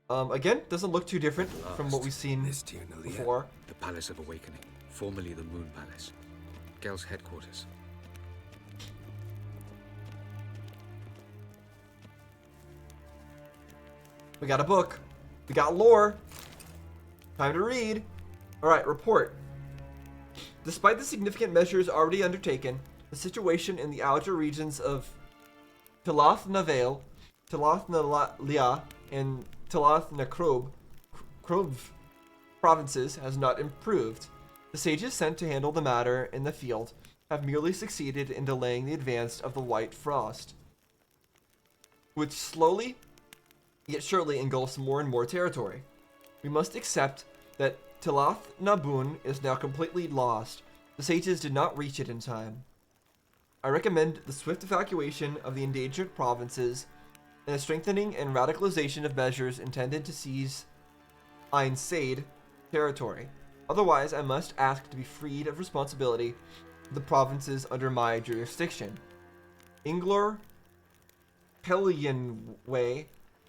Again, doesn't look too different from what we've seen before. The Palace of Awakening, formerly the Moon Palace. Gel's headquarters. We got a book. We got lore. Time to read. Alright, report. Despite the significant measures already undertaken, the situation in the outer regions of Tilath Navale, Tilath Nalia, and Tilath Nakrob provinces has not improved. The sages sent to handle the matter in the field have merely succeeded in delaying the advance of the White Frost, which slowly yet surely engulfs more and more territory. We must accept that Tilath Nabun is now completely lost. The sages did not reach it in time. I recommend the swift evacuation of the endangered provinces and a strengthening and radicalization of measures intended to seize Ain Said territory. Otherwise, I must ask to be freed of responsibility for the provinces under my jurisdiction. Inglor Pelianway,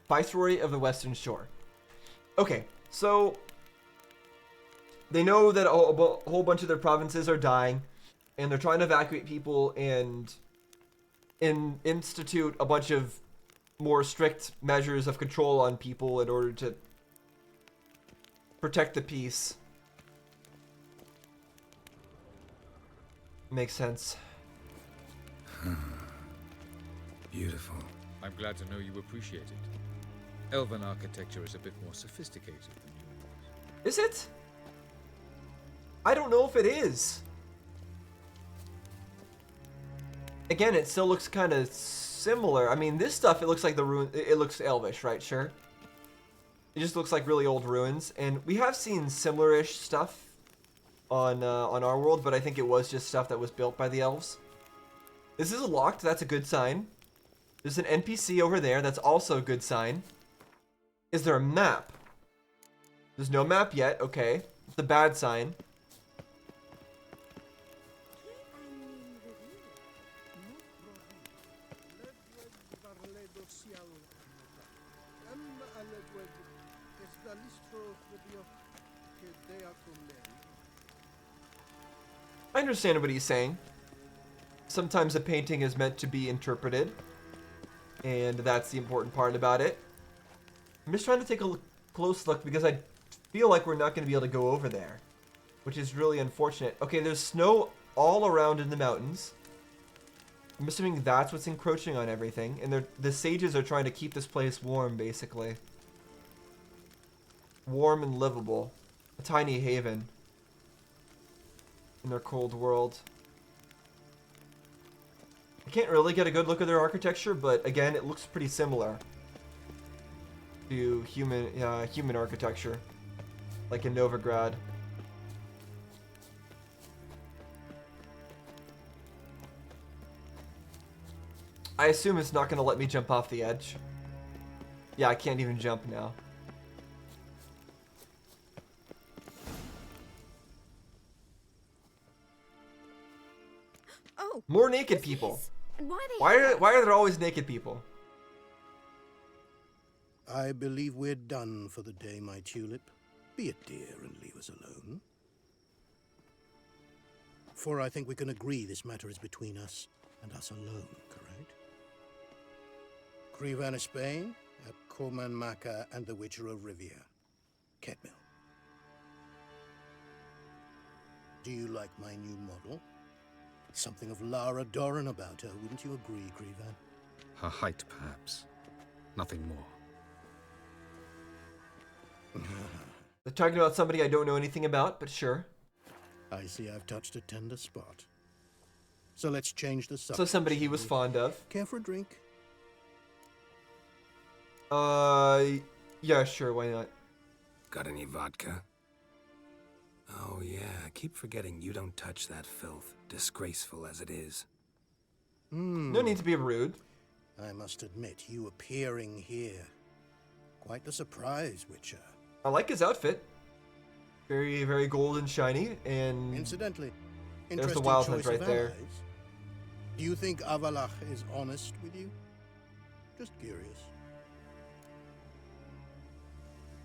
Viceroy of the Western Shore. Okay, so they know that a whole bunch of their provinces are dying, and they're trying to evacuate people and institute a bunch of more strict measures of control on people in order to protect the peace. Makes sense. Beautiful. I'm glad to know you appreciate it. Elven architecture is a bit more sophisticated than yours. Is it? I don't know if it is. Again, it still looks kind of similar. I mean, this stuff, it looks like the ruin. It looks elvish, right? Sure. It just looks like really old ruins, and we have seen similar-ish stuff on our world, but I think it was just stuff that was built by the elves. This is locked. That's a good sign. There's an NPC over there. That's also a good sign. Is there a map? There's no map yet. Okay. It's a bad sign. I understand what he's saying. Sometimes a painting is meant to be interpreted, and that's the important part about it. I'm just trying to take a close look because I feel like we're not going to be able to go over there, which is really unfortunate. Okay, there's snow all around in the mountains. I'm assuming that's what's encroaching on everything, and the sages are trying to keep this place warm, basically. Warm and livable. A tiny haven in their cold world. I can't really get a good look at their architecture, but again, it looks pretty similar to human architecture, like in Novigrad. I assume it's not going to let me jump off the edge. Yeah, I can't even jump now. Oh, more naked people. And Why are there always naked people? I believe we're done for the day, my tulip. Be a dear and leave us alone. For I think we can agree this matter is between us and us alone, correct? Krivan Spain, at Korman Maka and the Witcher of Rivia. Ketmil. Do you like my new model? Something of Lara Doran about her, wouldn't you agree, Krivan? Her height, perhaps. Nothing more. They're talking about somebody I don't know anything about, but sure. I see I've touched a tender spot. So let's change the subject. So somebody he was fond of. Care for a drink? Yeah, sure, why not? Got any vodka? Oh yeah, I keep forgetting you don't touch that filth, disgraceful as it is. No need to be rude. I must admit, you appearing here. Quite the surprise, Witcher. I like his outfit. Very, very gold and shiny, and Incidentally, there's interesting the wild hunt choice right of there. allies. Do you think Avalach is honest with you? Just curious.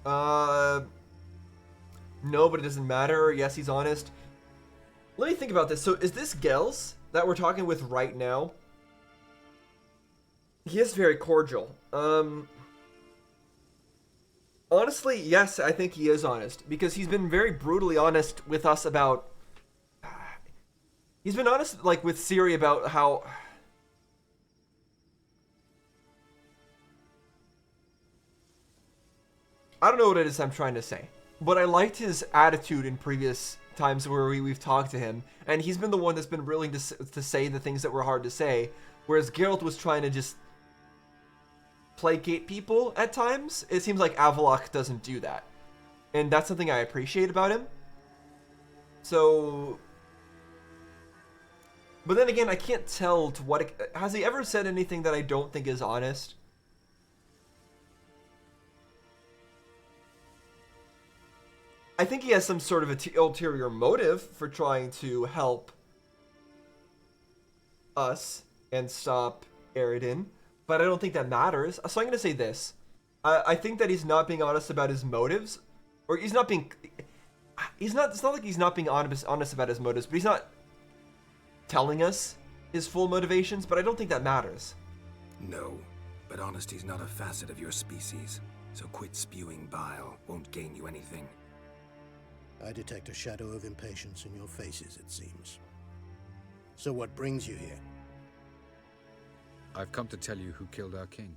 No, but it doesn't matter. Yes, he's honest. Let me think about this. So is this Gels that we're talking with right now? He is very cordial. Honestly, yes, I think he is honest. Because he's been very brutally honest with us about... He's been honest, like, with Ciri about how... I don't know what it is I'm trying to say. But I liked his attitude in previous times where we've talked to him. And he's been the one that's been willing to say the things that were hard to say. Whereas Geralt was trying to just placate people at times. It seems like Avallac'h doesn't do that. And that's something I appreciate about him. So... But then again, I can't tell to what... Has he ever said anything that I don't think is honest? I think he has some sort of ulterior motive for trying to help us and stop Eredin, but I don't think that matters. So I'm going to say this. I think that he's not being honest about his motives, or he's not being... It's not like he's not being honest about his motives, but he's not telling us his full motivations, but I don't think that matters. No, but honesty's not a facet of your species, so quit spewing bile. Won't gain you anything. I detect a shadow of impatience in your faces, it seems. So what brings you here? I've come to tell you who killed our king.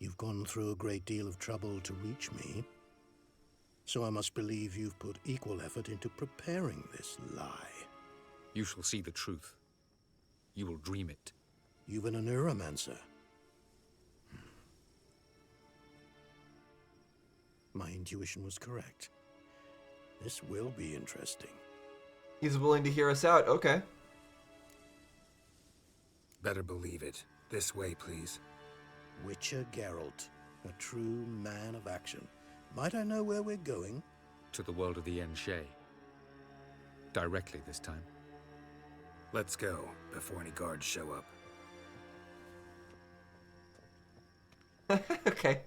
You've gone through a great deal of trouble to reach me. So I must believe you've put equal effort into preparing this lie. You shall see the truth. You will dream it. You've an neuromancer. My intuition was correct. This will be interesting. He's willing to hear us out. Okay. Better believe it. This way, please. Witcher Geralt, a true man of action. Might I know where we're going? To the world of the Enshe. Directly this time. Let's go, before any guards show up. Okay.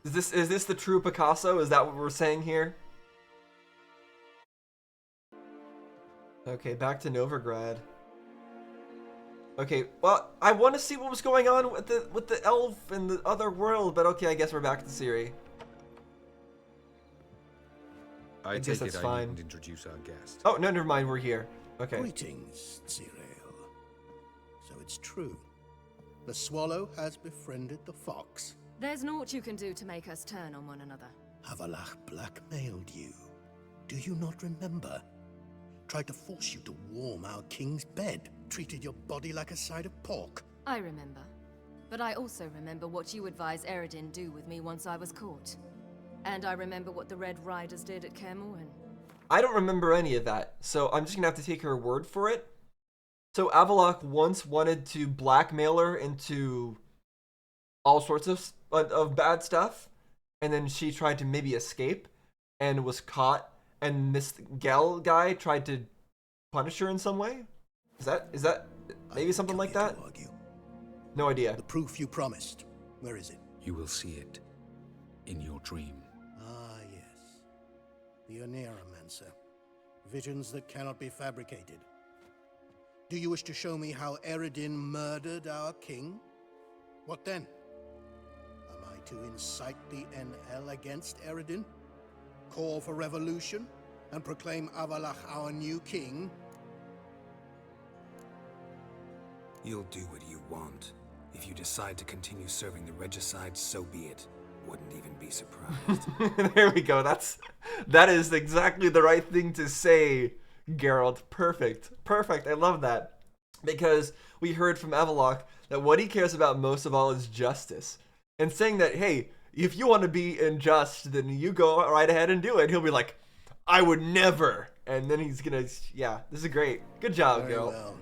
Is this the true Picasso? Is that what we're saying here? Okay, back to Novigrad. Okay, well, I want to see what was going on with the elf and the other world, but okay, I guess we're back to Ciri. I guess take that's it fine. I needn't introduce our guest. Oh, no, never mind, we're here. Okay. Greetings, Ciri. So it's true. The swallow has befriended the fox. There's naught you can do to make us turn on one another. Avallac'h blackmailed you. Do you not remember? Tried to force you to warm our king's bed. Treated your body like a side of pork. I remember. But I also remember what you advised Eredin do with me once I was caught. And I remember what the Red Riders did at Kaer Morhen. I don't remember any of that, so I'm just gonna have to take her word for it. So Avallac'h once wanted to blackmail her into all sorts of bad stuff, and then she tried to maybe escape and was caught, and this Gel guy tried to punish her in some way. Is that maybe something like that? No idea. The proof you promised. Where is it? You will see it in your dream. Ah, yes. The Oneiromancer. Visions that cannot be fabricated. Do you wish to show me how Eredin murdered our king? What then? Am I to incite the NL against Eredin? Call for revolution? And proclaim Avallac'h our new king? You'll do what you want. If you decide to continue serving the regicide, so be it. Wouldn't even be surprised. There we go. That is exactly the right thing to say, Geralt. Perfect. Perfect. I love that. Because we heard from Avallac'h that what he cares about most of all is justice. And saying that, hey, if you want to be unjust, then you go right ahead and do it. He'll be like, I would never. And then he's gonna, yeah, this is great. Good job, Very Geralt. well.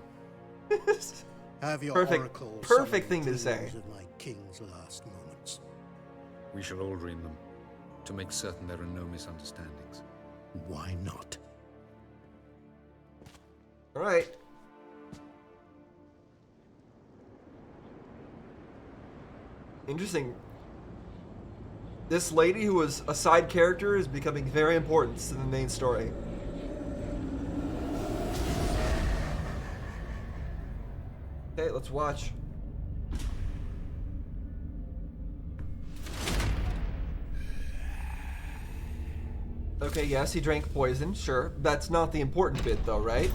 Have your oracle Perfect thing summon to say. dreams of my king's last moments. We shall all dream them, to make certain there are no misunderstandings. Why not? All right. Interesting. This lady who was a side character is becoming very important to the main story. Okay, let's watch. Okay, yes, he drank poison, sure. That's not the important bit though, right?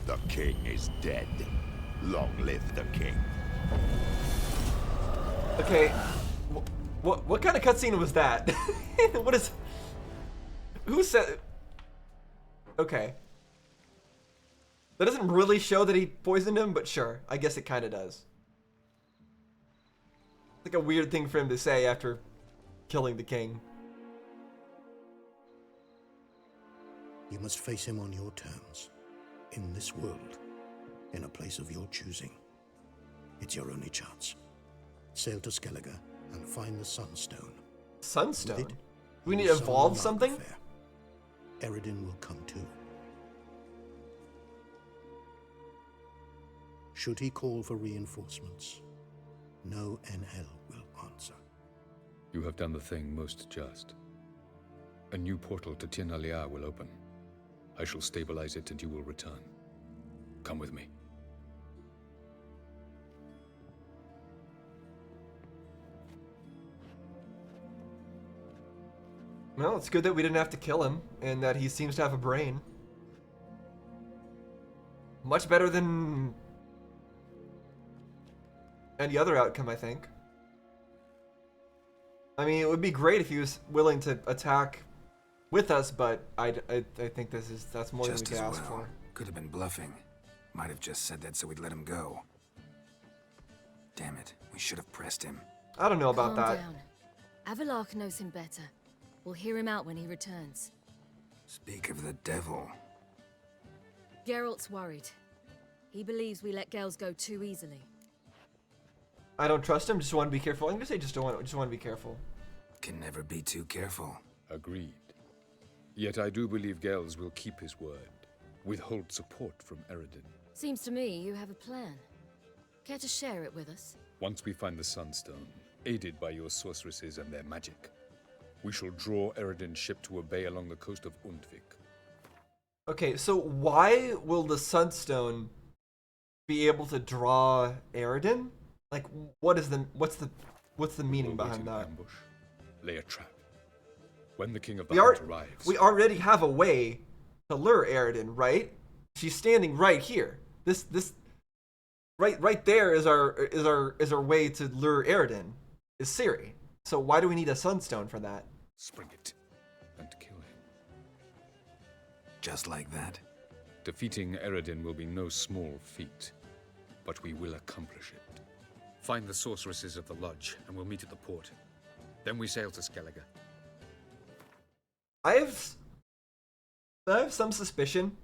The king is dead. Long live the king. Okay, what kind of cutscene was that? What is... Who said... Okay. That doesn't really show that he poisoned him, but sure, I guess it kind of does. It's like a weird thing for him to say after killing the king. You must face him on your terms. In this world. In a place of your choosing. It's your only chance. Sail to Skellige and find the Sunstone. Sunstone? With it, We need you to will evolve summon something? Nargothrond. Eredin will come too. Should he call for reinforcements, no NL will answer. You have done the thing most just. A new portal to Tir na Liar will open. I shall stabilize it and you will return. Come with me. Well, it's good that we didn't have to kill him, and that he seems to have a brain. Much better than any other outcome, I think. I mean, it would be great if he was willing to attack with us, but I think that's more Just than we as could ask well. for. Could have been bluffing. Might have just said that so we'd let him go. Damn it, we should have pressed him. I don't know about Calm that. down. Avalok knows him better. We'll hear him out when he returns. Speak of the devil. Geralt's worried. He believes we let girls go too easily. I don't trust him. Just want to be careful. I'm gonna say just want to be careful. Can never be too careful. Agreed. Yet I do believe Gels will keep his word. Withhold support from Eredin. Seems to me you have a plan. Care to share it with us? Once we find the Sunstone, aided by your sorceresses and their magic, we shall draw Eredin's ship to a bay along the coast of Undvik. Okay, so why will the Sunstone be able to draw Eredin? Like, what's the meaning We'll wait behind in that? ambush, lay a trap. When the king of the We hunt arrives, we already have a way to lure Eredin, right? She's standing right here. This right there is our way to lure Eredin. Is Ciri. So why do we need a Sunstone for that? spring it and kill him. Just like that. Defeating Eredin will be no small feat, but we will accomplish it. Find the sorceresses of the lodge, and we'll meet at the port. Then we sail to Skellige. I have some suspicion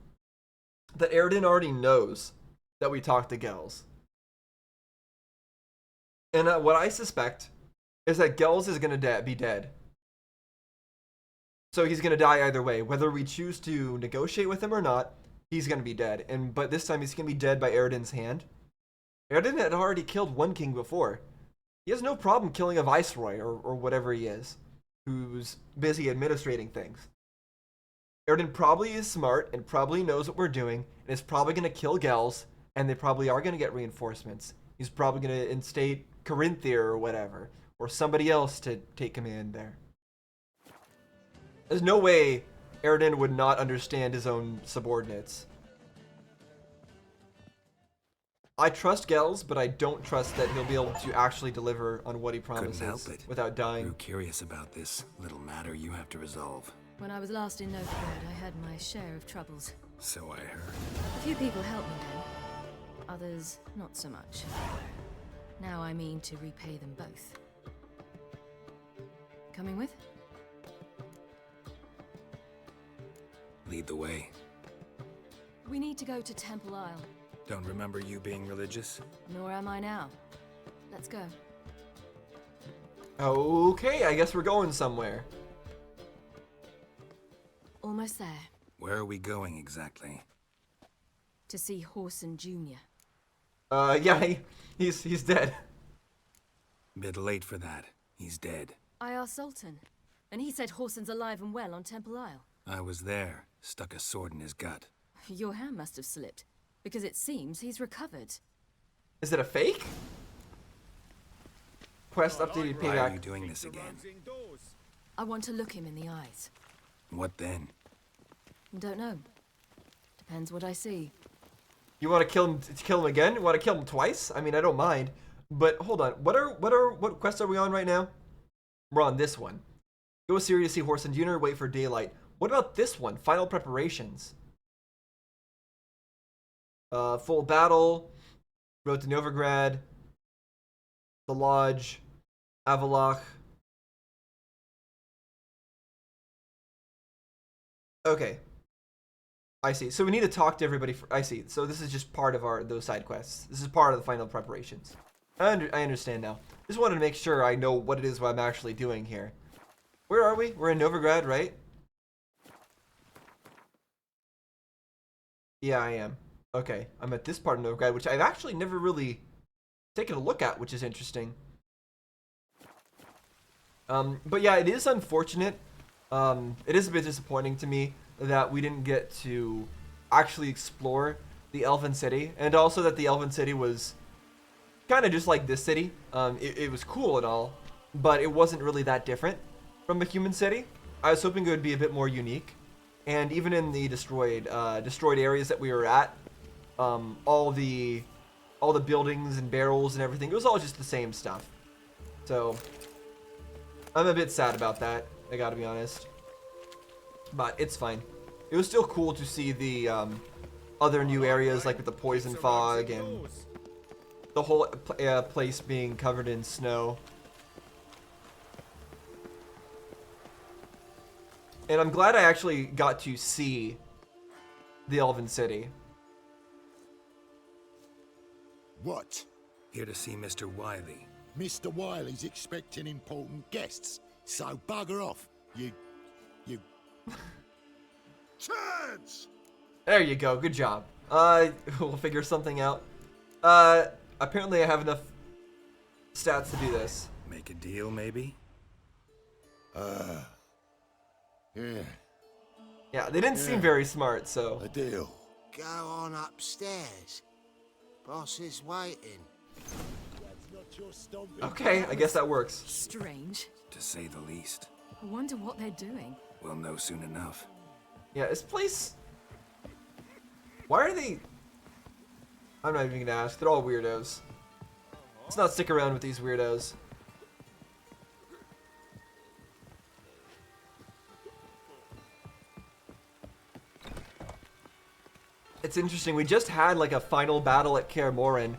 that Eredin already knows that we talked to Gels. And what I suspect is that Gels is going to be dead. So he's going to die either way. Whether we choose to negotiate with him or not, he's going to be dead. But this time he's going to be dead by Eredin's hand. Eredin had already killed one king before. He has no problem killing a viceroy or whatever he is, who's busy administrating things. Eredin probably is smart and probably knows what we're doing and is probably going to kill Gels, and they probably are going to get reinforcements. He's probably going to instate Corinthia or whatever, or somebody else to take command there. There's no way Eredin would not understand his own subordinates. I trust Gels, but I don't trust that he'll be able to actually deliver on what he promises Couldn't help it. without dying. Grew curious about this little matter you have to resolve. When I was last in Novgorod, I had my share of troubles. So I heard. A few people helped me then. Others, not so much. Now I mean to repay them both. Coming with? Lead the way. We need to go to Temple Isle. Don't remember you being religious? Nor am I now. Let's go. Okay, I guess we're going somewhere. Almost there. Where are we going exactly? To see Horson Jr. Yeah, he's dead. Bit late for that. He's dead. I asked Sultan, and he said Whoreson's alive and well on Temple Isle. I was there. Stuck a sword in his gut. Your hand must have slipped, because it seems he's recovered. Is it a fake? Quest updated Why are you payback. doing this again? I want to look him in the eyes. What then? Don't know. Depends what I see. You want to kill him again? You want to kill him twice? I mean, I don't mind. But hold on. What quest are we on right now? We're on this one. Go with Ciri to see Whoreson Jr. Wait for daylight. What about this one? Final preparations. Full battle. Road to Novigrad. The Lodge. Avalok. Okay. I see. So we need to talk to everybody. I see. So this is just part of those side quests. This is part of the final preparations. I understand now. Just wanted to make sure I know what it is what I'm actually doing here. Where are we? We're in Novigrad, right? Yeah, I am. Okay, I'm at this part of Novigrad, which I've actually never really taken a look at, which is interesting. But yeah, it is unfortunate. It is a bit disappointing to me that we didn't get to actually explore the Elven City, and also that the Elven City was kind of just like this city. It was cool and all, but it wasn't really that different from a human city. I was hoping it would be a bit more unique, and even in the destroyed areas that we were at, all the buildings and barrels and everything, it was all just the same stuff. So I'm a bit sad about that, I gotta be honest. But it's fine. It was still cool to see the other new areas, like with the poison fog and the whole place being covered in snow. And I'm glad I actually got to see the Elven City. What? Here to see Mr. Wiley. Mr. Wiley's expecting important guests, so bugger off, you... Turds! There you go, good job. We'll figure something out. Apparently I have enough stats to do this. Make a deal, maybe? Yeah, Yeah, they didn't seem very smart, so. a deal. Go on upstairs. Boss is waiting. Okay, I guess that works. Strange. To say the least. I wonder what they're doing. We'll know soon enough. Yeah, this place... Why are they... I'm not even gonna ask. They're all weirdos. Let's not stick around with these weirdos. It's interesting. We just had like a final battle at Kaer Morhen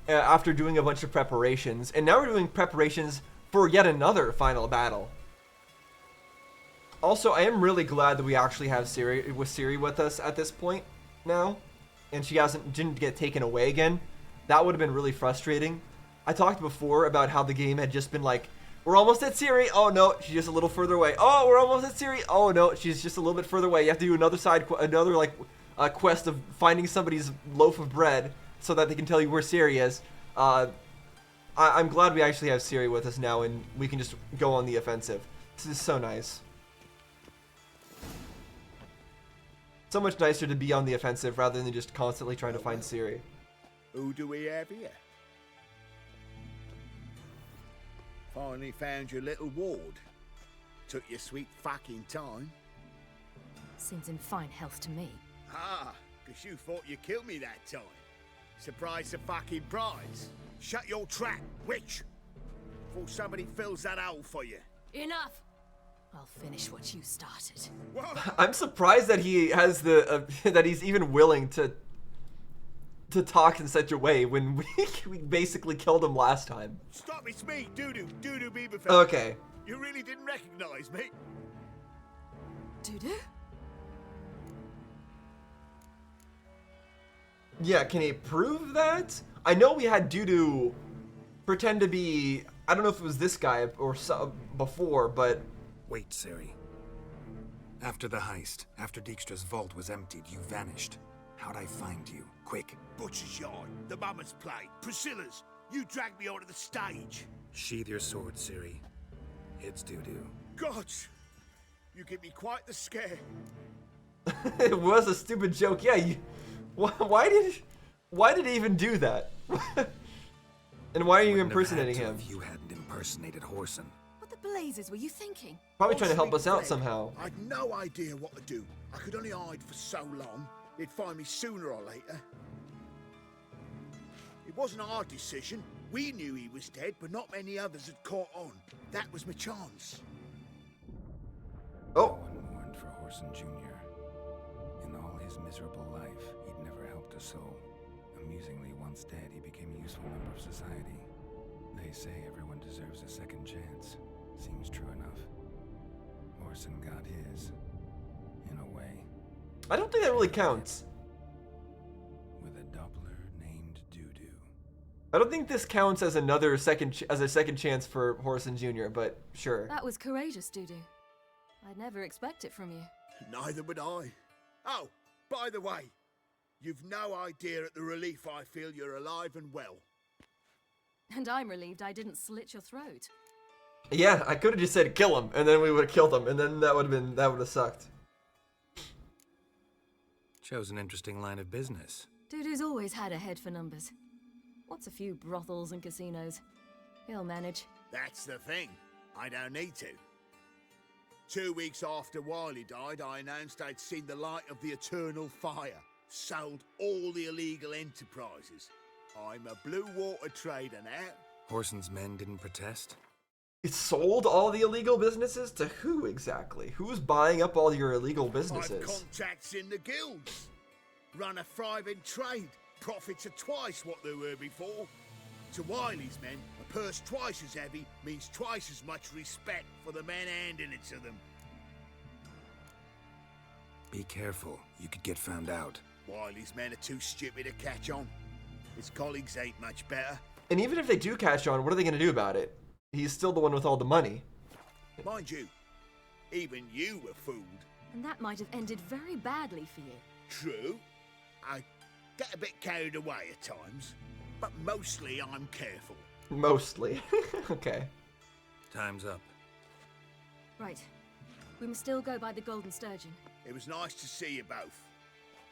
after doing a bunch of preparations, and now we're doing preparations for yet another final battle. Also, I am really glad that we actually have Ciri with us at this point now, and she didn't get taken away again. That would have been really frustrating. I talked before about how the game had just been like, we're almost at Ciri. Oh no, she's just a little further away. Oh, we're almost at Ciri. Oh no, she's just a little bit further away. You have to do another quest of finding somebody's loaf of bread so that they can tell you where Ciri is. I'm glad we actually have Ciri with us now, and we can just go on the offensive. This is so nice. So much nicer to be on the offensive rather than just constantly trying to find Ciri. Who do we have here? Finally found your little ward. Took your sweet fucking time. Seems in fine health to me. Ah, because you thought you killed me that time. Surprise the fucking prize. Shut your trap, witch. Before somebody fills that hole for you. Enough! I'll finish what you started. What? I'm surprised that he has that he's even willing to talk in such a way when we basically killed him last time. Stop, it's me, Doodoo Beaverfell. Okay. You really didn't recognize me? Dudu? Yeah, can he prove that? I know we had Dudu pretend to be, I don't know if it was this guy or before, but... Wait, Ciri. After the heist, after Dijkstra's vault was emptied, you vanished. How'd I find you? Quick. Butcher's Yard, the Mummer's Plate, Priscilla's. You dragged me onto the stage. Sheathe your sword, Ciri. It's doo-doo. Gods, you give me quite the scare. It was a stupid joke. Yeah, why did he even do that? And why are you Wouldn't have impersonating had to him? if you hadn't impersonated Whoreson. What the blazes were you thinking? Probably trying to help Sweet us out Fred, somehow. I'd no idea what to do. I could only hide for so long. They'd find me sooner or later. It wasn't our decision. We knew he was dead, but not many others had caught on. That was my chance. No Oh, one mourned for Whoreson Jr. In all his miserable life, he'd never helped a soul. Amusingly, once dead, he became a useful member of society. They say everyone deserves a second chance. Seems true enough. Whoreson got his, in a way, I don't think that really counts. with a Doppler named Doo-Doo. I don't think this counts as another as a second chance for Whoreson Jr., but sure. That was courageous, Dudu. I'd never expect it from you. Neither would I. Oh, by the way, you've no idea at the relief I feel you're alive and well. And I'm relieved I didn't slit your throat. Yeah, I could have just said kill him, and then we would have killed him, and then that would have sucked. Chose an interesting line of business. Dudu's always had a head for numbers. What's a few brothels and casinos? He'll manage. That's the thing. I don't need to. 2 weeks after Wiley died, I announced I'd seen the light of the eternal fire. Sold all the illegal enterprises. I'm a blue water trader now. Whoreson's men didn't protest? It sold all the illegal businesses? To who exactly? Who's buying up all your illegal I've businesses? contacts in the guilds. Run a thriving trade. Profits are twice what they were before. To Wiley's men, a purse twice as heavy means twice as much respect for the men handing it to them. Be careful. You could get found out. Wiley's men are too stupid to catch on. His colleagues ain't much better. And even if they do catch on, what are they going to do about it? He's still the one with all the money. Mind you, even you were fooled. And that might have ended very badly for you. True, I get a bit carried away at times, but mostly I'm careful. Mostly. Okay. Time's up. Right. We must still go by the Golden Sturgeon. It was nice to see you both.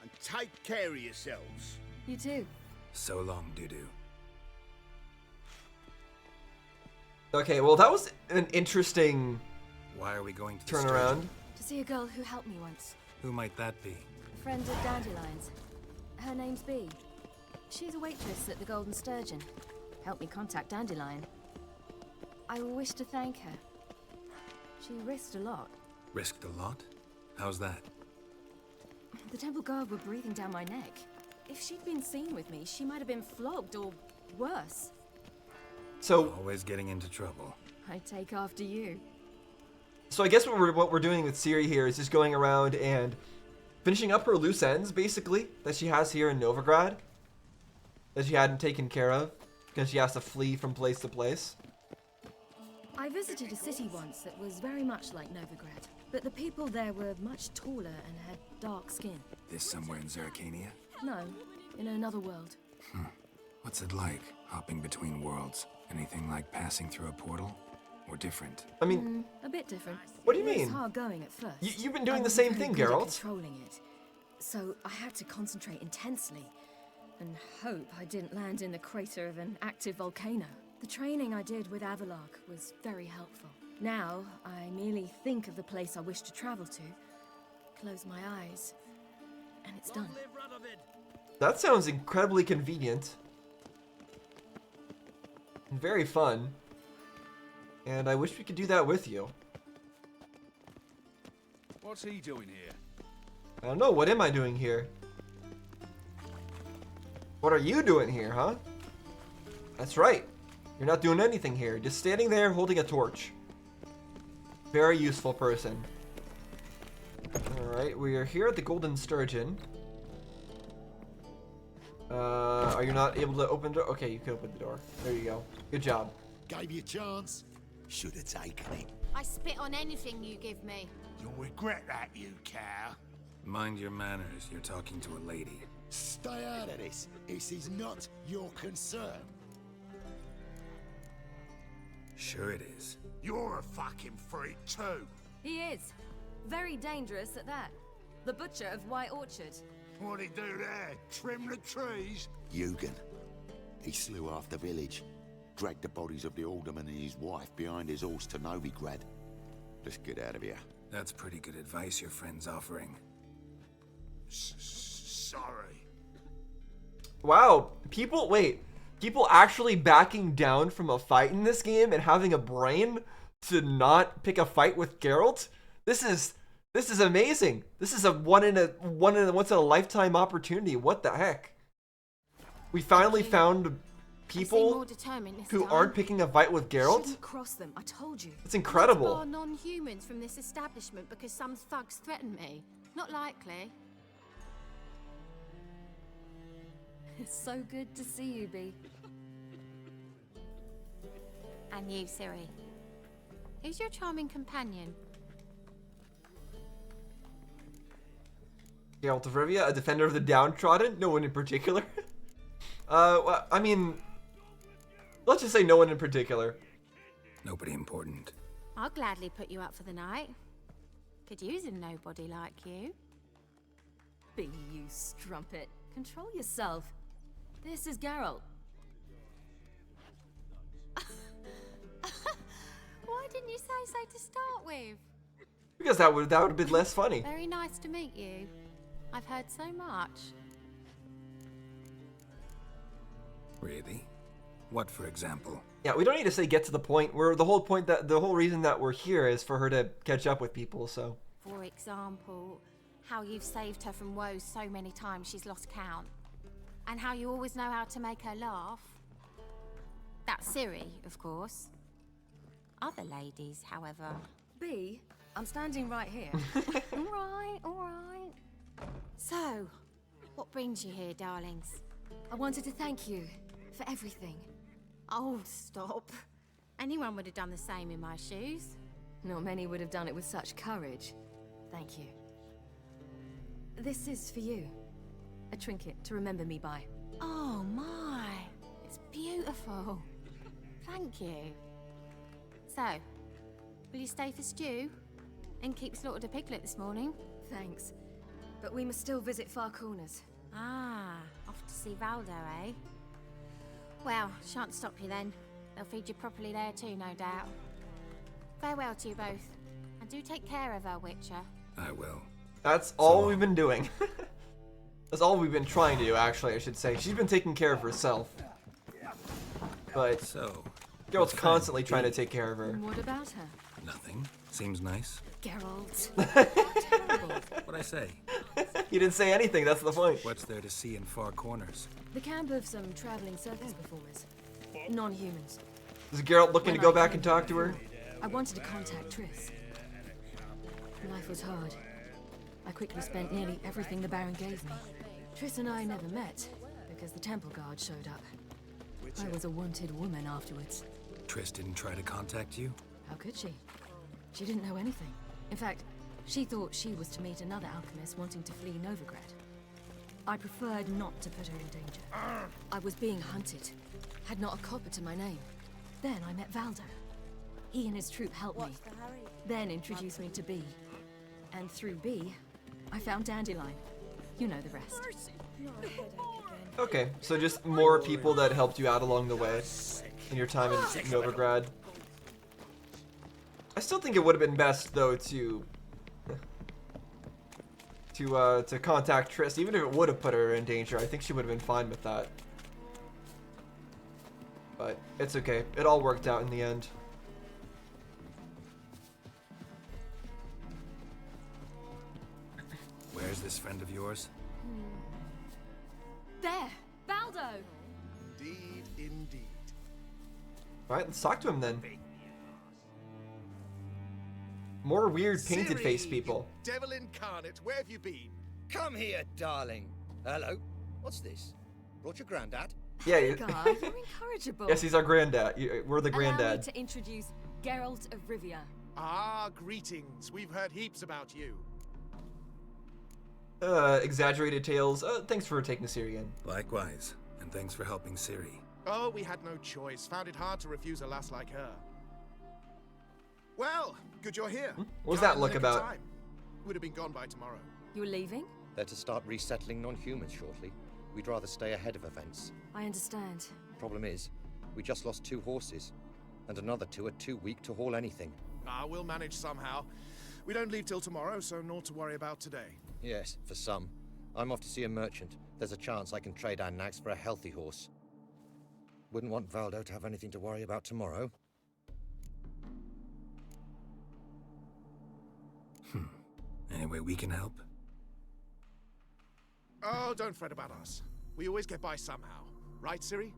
And take care of yourselves. You too. So long, Doo-Doo. Okay, well that was an interesting Why are we going to the turnaround. Sturgeon? To see a girl who helped me once. Who might that be? A friend of Dandelion's. Her name's Bee. She's a waitress at the Golden Sturgeon. Helped me contact Dandelion. I wish to thank her. She risked a lot. Risked a lot? How's that? The temple guard were breathing down my neck. If she'd been seen with me, she might have been flogged or worse. So Always getting into trouble. I take after you. So I guess what we're doing with Ciri here is just going around and finishing up her loose ends, basically, that she has here in Novigrad, that she hadn't taken care of, because she has to flee from place to place. I visited a city once that was very much like Novigrad, but the people there were much taller and had dark skin. This somewhere in Zeracania? No, in another world. What's it like, hopping between worlds? Anything like passing through a portal? Or different? I mean, A bit different. What do you It was mean? hard going at first. You've been doing I the wasn't same very thing, good at Geralt. Controlling it, so I had to concentrate intensely, and hope I didn't land in the crater of an active volcano. The training I did with Avalark was very helpful. Now I merely think of the place I wish to travel to, close my eyes, and it's done. That sounds incredibly convenient. And very fun. And I wish we could do that with you. What's he doing here? I don't know, what am I doing here? What are you doing here, huh? That's right. You're not doing anything here. Just standing there holding a torch. Very useful person. Alright, we are here at the Golden Sturgeon. Are you not able to open the door? Okay, you can open the door. There you go. Good job. Gave you a chance. Should have taken it. I spit on anything you give me. You'll regret that, you cow. Mind your manners, you're talking to a lady. Stay out of this. This is not your concern. Sure it is. You're a fucking freak too. He is. Very dangerous at that. The butcher of White Orchard. What'd he do there? Trim the trees? Eugen. He slew half the village. Dragged the bodies of the alderman and his wife behind his horse to Novigrad. Let's get out of here. That's pretty good advice your friend's offering. Sorry. Wow, people actually backing down from a fight in this game and having a brain to not pick a fight with Geralt? This is amazing. This is a once in a lifetime opportunity. What the heck? We finally found people who aren't picking a fight with Geralt. Shouldn't cross them, I told you. It's incredible. Bar non-humans from this establishment because some thugs threatened me. Not likely. It's so good to see you, Bee. And you, Ciri. Who's your charming companion? Geralt of Rivia, a defender of the downtrodden? No one in particular. Well, I mean, let's just say no one in particular. Nobody important. I'll gladly put you up for the night. Could use a nobody like you. Bee, you strumpet. Control yourself. This is Geralt. Why didn't you say so to start with? Because that would have been less funny. Very nice to meet you. I've heard so much. Really? What, for example? Yeah, we don't need to say get to the point. The whole reason that we're here is for her to catch up with people, so. For example, how you've saved her from woes so many times she's lost count. And how you always know how to make her laugh. That's Ciri, of course. Other ladies, however. Bee, I'm standing right here. All right. So, what brings you here, darlings? I wanted to thank you for everything. Oh, stop. Anyone would have done the same in my shoes. Not many would have done it with such courage. Thank you. This is for you. A trinket to remember me by. Oh my, it's beautiful. Thank you. So, will you stay for stew? And keep slaughtered a piglet this morning? Thanks. But we must still visit Far Corners. Ah, off to see Valdo, eh? Well, shan't stop you then. They'll feed you properly there too, no doubt. Farewell to you both. And do take care of her, Witcher. I will. That's all we've been doing. That's all we've been trying to do, actually, I should say. She's been taking care of herself. But So, Geralt's constantly trying to take care of her. And what about her? nothing. Seems nice. Geralt. Terrible. What'd I say? He didn't say anything, that's the point. What's there to see in Far Corners? The camp of some traveling circus performers. Non-humans. Is Geralt looking to go back and talk to her? I wanted to contact Triss. Life was hard. I quickly spent nearly everything the Baron gave me. Triss and I never met, because the temple guard showed up. I was a wanted woman afterwards. Triss didn't try to contact you? How could she? She didn't know anything. In fact, she thought she was to meet another alchemist wanting to flee Novigrad. I preferred not to put her in danger. I was being hunted. Had not a copper to my name. Then I met Valdo. He and his troop helped me. Then introduced me to Bee. And through Bee, I found Dandelion. You know the rest. Okay, so just more people that helped you out along the way in your time in Novigrad. I still think it would have been best though to contact Triss, even if it would have put her in danger. I think she would have been fine with that. But it's okay. It all worked out in the end. Where's this friend of yours? There! Valdo! Indeed, indeed. Alright, let's talk to him then. More weird painted face Ciri, people. you devil incarnate, where have you been? Come here, darling. Hello. What's this? Brought your granddad? Yeah, God, you're incorrigible. yes, he's our granddad. We're the Allow me granddad. to introduce Geralt of Rivia. Ah, greetings. We've heard heaps about you. Exaggerated tales. Thanks for taking Ciri in. Likewise, and thanks for helping Ciri. Oh, we had no choice. Found it hard to refuse a lass like her. Well, good you're here. What was Come that in the look nick of about? time. Would have been gone by tomorrow. You're leaving? They're to start resettling non-humans shortly. We'd rather stay ahead of events. I understand. Problem is, we just lost 2 horses, and another 2 are too weak to haul anything. Ah, we'll manage somehow. We don't leave till tomorrow, so naught to worry about today. Yes, for some. I'm off to see a merchant. There's a chance I can trade our nags for a healthy horse. Wouldn't want Valdo to have anything to worry about tomorrow. Any way we can help? Oh, don't fret about us. We always get by somehow. Right, Ciri?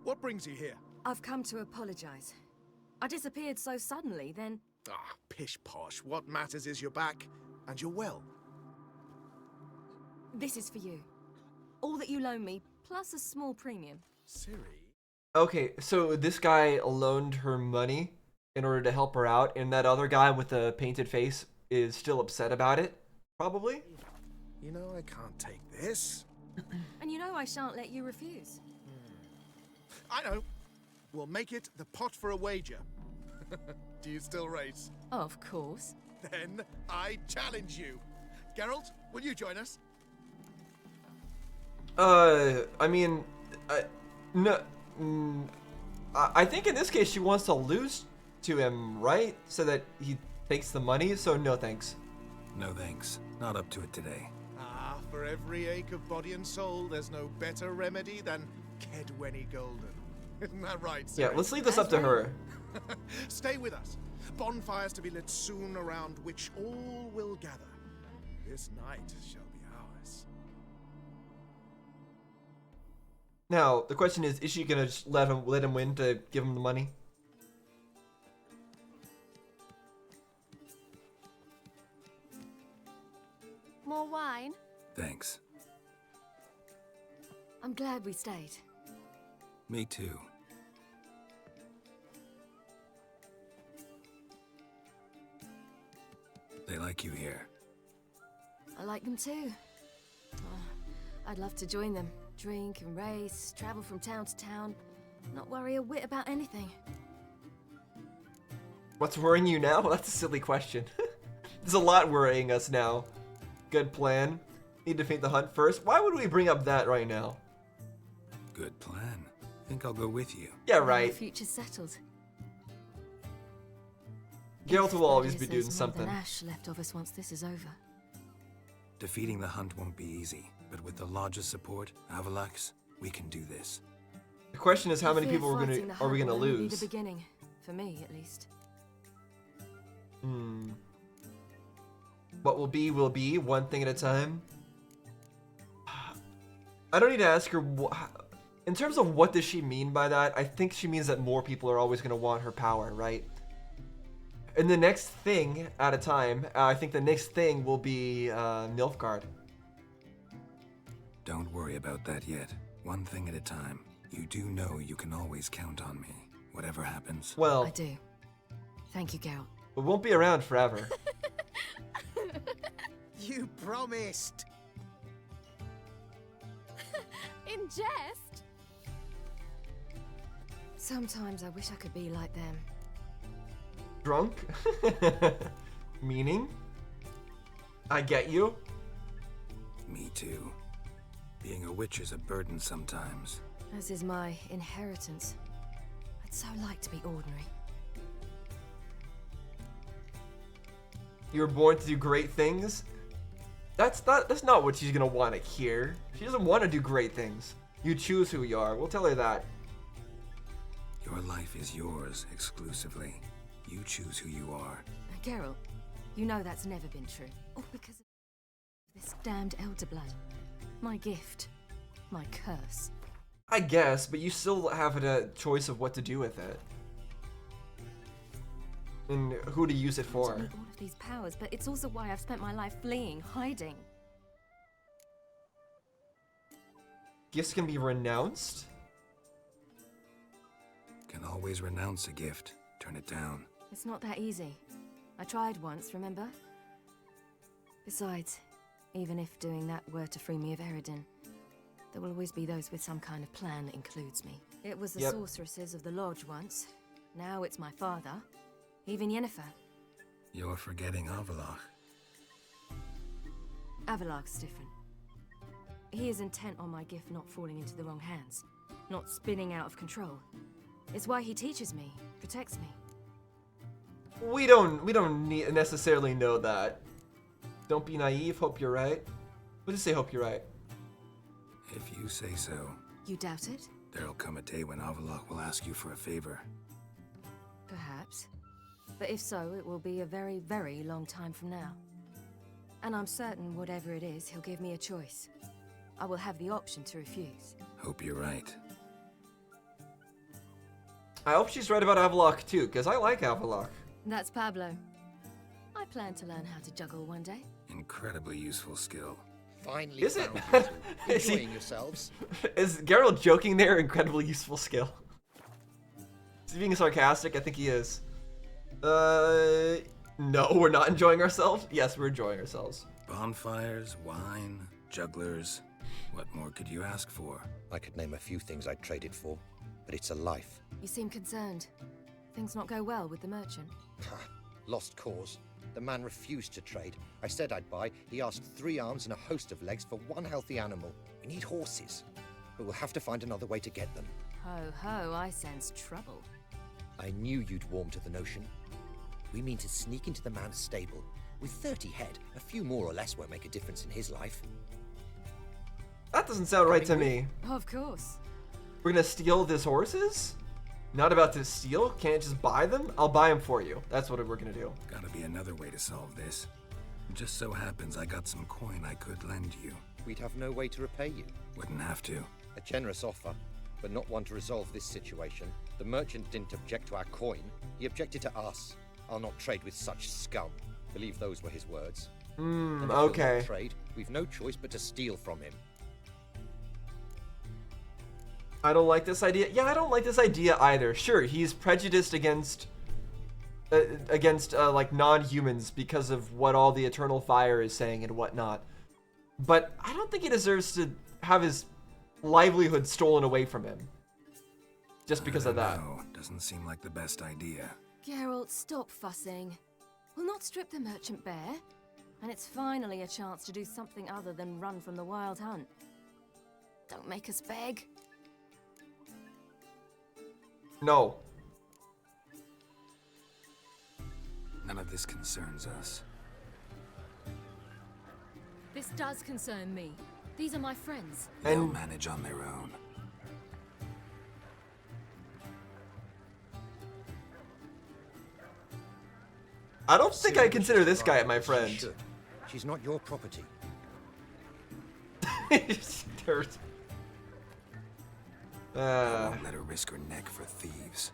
What brings you here? I've come to apologize. I disappeared so suddenly, then... Ah, pish-posh. What matters is you're back, and you're well. This is for you. All that you loan me, plus a small premium. Ciri? Okay, so this guy loaned her money in order to help her out, and that other guy with the painted face is still upset about it, probably? You know I can't take this. And you know I shan't let you refuse. I know. We'll make it the pot for a wager. Do you still race? Of course. Then I challenge you. Geralt, will you join us? I mean, no, I think in this case she wants to lose to him, right? So that he takes the money, so no thanks. No thanks. Not up to it today. Ah, for every ache of body and soul, there's no better remedy than Kedwenny Golden. Isn't that right, Ciri? Yeah, let's leave this up to her. Stay with us. Bonfires to be lit soon around which all will gather. This night shall be ours. Now, the question is she gonna just let him win to give him the money? More wine? Thanks. I'm glad we stayed. Me too. They like you here. I like them too. Oh, I'd love to join them. Drink and race, travel from town to town, not worry a whit about anything. What's worrying you now? That's a silly question. There's a lot worrying us now. Good plan. Need to defeat the hunt first. Why would we bring up that right now? Good plan. Think I'll go with you. Yeah, Our right. future's settled. Geralt will always be There's doing more something. than ash left of us once this is over. Defeating the hunt won't be easy, but with the Lodge's support, Avalax, we can do this. The question is how I many fear people fighting the are we hunt gonna will only be lose? the beginning, for me at least. What will be, one thing at a time. I don't need to ask her, in terms of what does she mean by that, I think she means that more people are always going to want her power, right? And the next thing at a time, I think the next thing will be Nilfgaard. Don't worry about that yet. One thing at a time. You do know you can always count on me, whatever happens. Well, I do. Thank you, Geralt. we won't be around forever. You promised! In jest? Sometimes I wish I could be like them. Drunk? Meaning? I get you. Me too. Being a witch is a burden sometimes. As is my inheritance. I'd so like to be ordinary. You were born to do great things. That's not what she's gonna want to hear. She doesn't want to do great things. You choose who you are. We'll tell her that. Your life is yours exclusively. You choose who you are. Geralt, you know that's never been true. All because of this damned elder blood. My gift. My curse. I guess, but you still have a choice of what to do with it. And who to use it for. All of these powers, but it's also why I've spent my life fleeing, hiding. Gifts can be renounced? Can always renounce a gift. Turn it down. It's not that easy. I tried once, remember? Besides, Even if doing that were to free me of Eredin, there will always be those with some kind of plan that includes me. It was the sorceresses of the Lodge once. Now it's my father. Even Yennefer. You're forgetting Avalok. Avalok's different. He is intent on my gift not falling into the wrong hands, not spinning out of control. It's why he teaches me, protects me. We don't necessarily know that. Don't be naive, hope you're right. We'll just say hope you're right. If you say so. You doubt it? There'll come a day when Avalok will ask you for a favor. Perhaps. But if so, it will be a very, very long time from now. And I'm certain whatever it is, he'll give me a choice. I will have the option to refuse. Hope you're right. I hope she's right about Avalok too, because I like Avalok. That's Pablo. I plan to learn how to juggle one day. Incredibly useful skill. Finally Is it? found you two. Enjoying yourselves? Is Geralt joking there? Incredibly useful skill. Is he being sarcastic? I think he is. No, we're not enjoying ourselves? Yes, we're enjoying ourselves. Bonfires, wine, jugglers. What more could you ask for? I could name a few things I'd trade it for, but it's a life. You seem concerned. Things not go well with the merchant? Lost cause. The man refused to trade. I said I'd buy. He asked 3 arms and a host of legs for 1 healthy animal. We need horses, but we'll have to find another way to get them. Ho ho, I sense trouble. I knew you'd warm to the notion. We mean to sneak into the man's stable. With 30 head, a few more or less won't make a difference in his life. That doesn't sound right to me. Of course. We're gonna steal his horses? Not about to steal? Can't just buy them? I'll buy them for you. That's what we're gonna do. Gotta be another way to solve this. Just so happens I got some coin I could lend you. We'd have no way to repay you. Wouldn't have to. A generous offer, but not one to resolve this situation. The merchant didn't object to our coin. He objected to us. I'll not trade with such scum. Believe those were his words. And if we'll Okay. not trade, we've no choice but to steal from him. I don't like this idea. Yeah, I don't like this idea either. Sure, he's prejudiced against like non-humans because of what all the Eternal Fire is saying and whatnot. But I don't think he deserves to have his livelihood stolen away from him just because of that. No, doesn't seem like the best idea. Geralt, stop fussing. We'll not strip the merchant bare, and it's finally a chance to do something other than run from the wild hunt. Don't make us beg. No. None of this concerns us. This does concern me. These are my friends. They'll manage on their own. I don't think I consider this guy my friend. She's not your property. I won't let her risk her neck for thieves.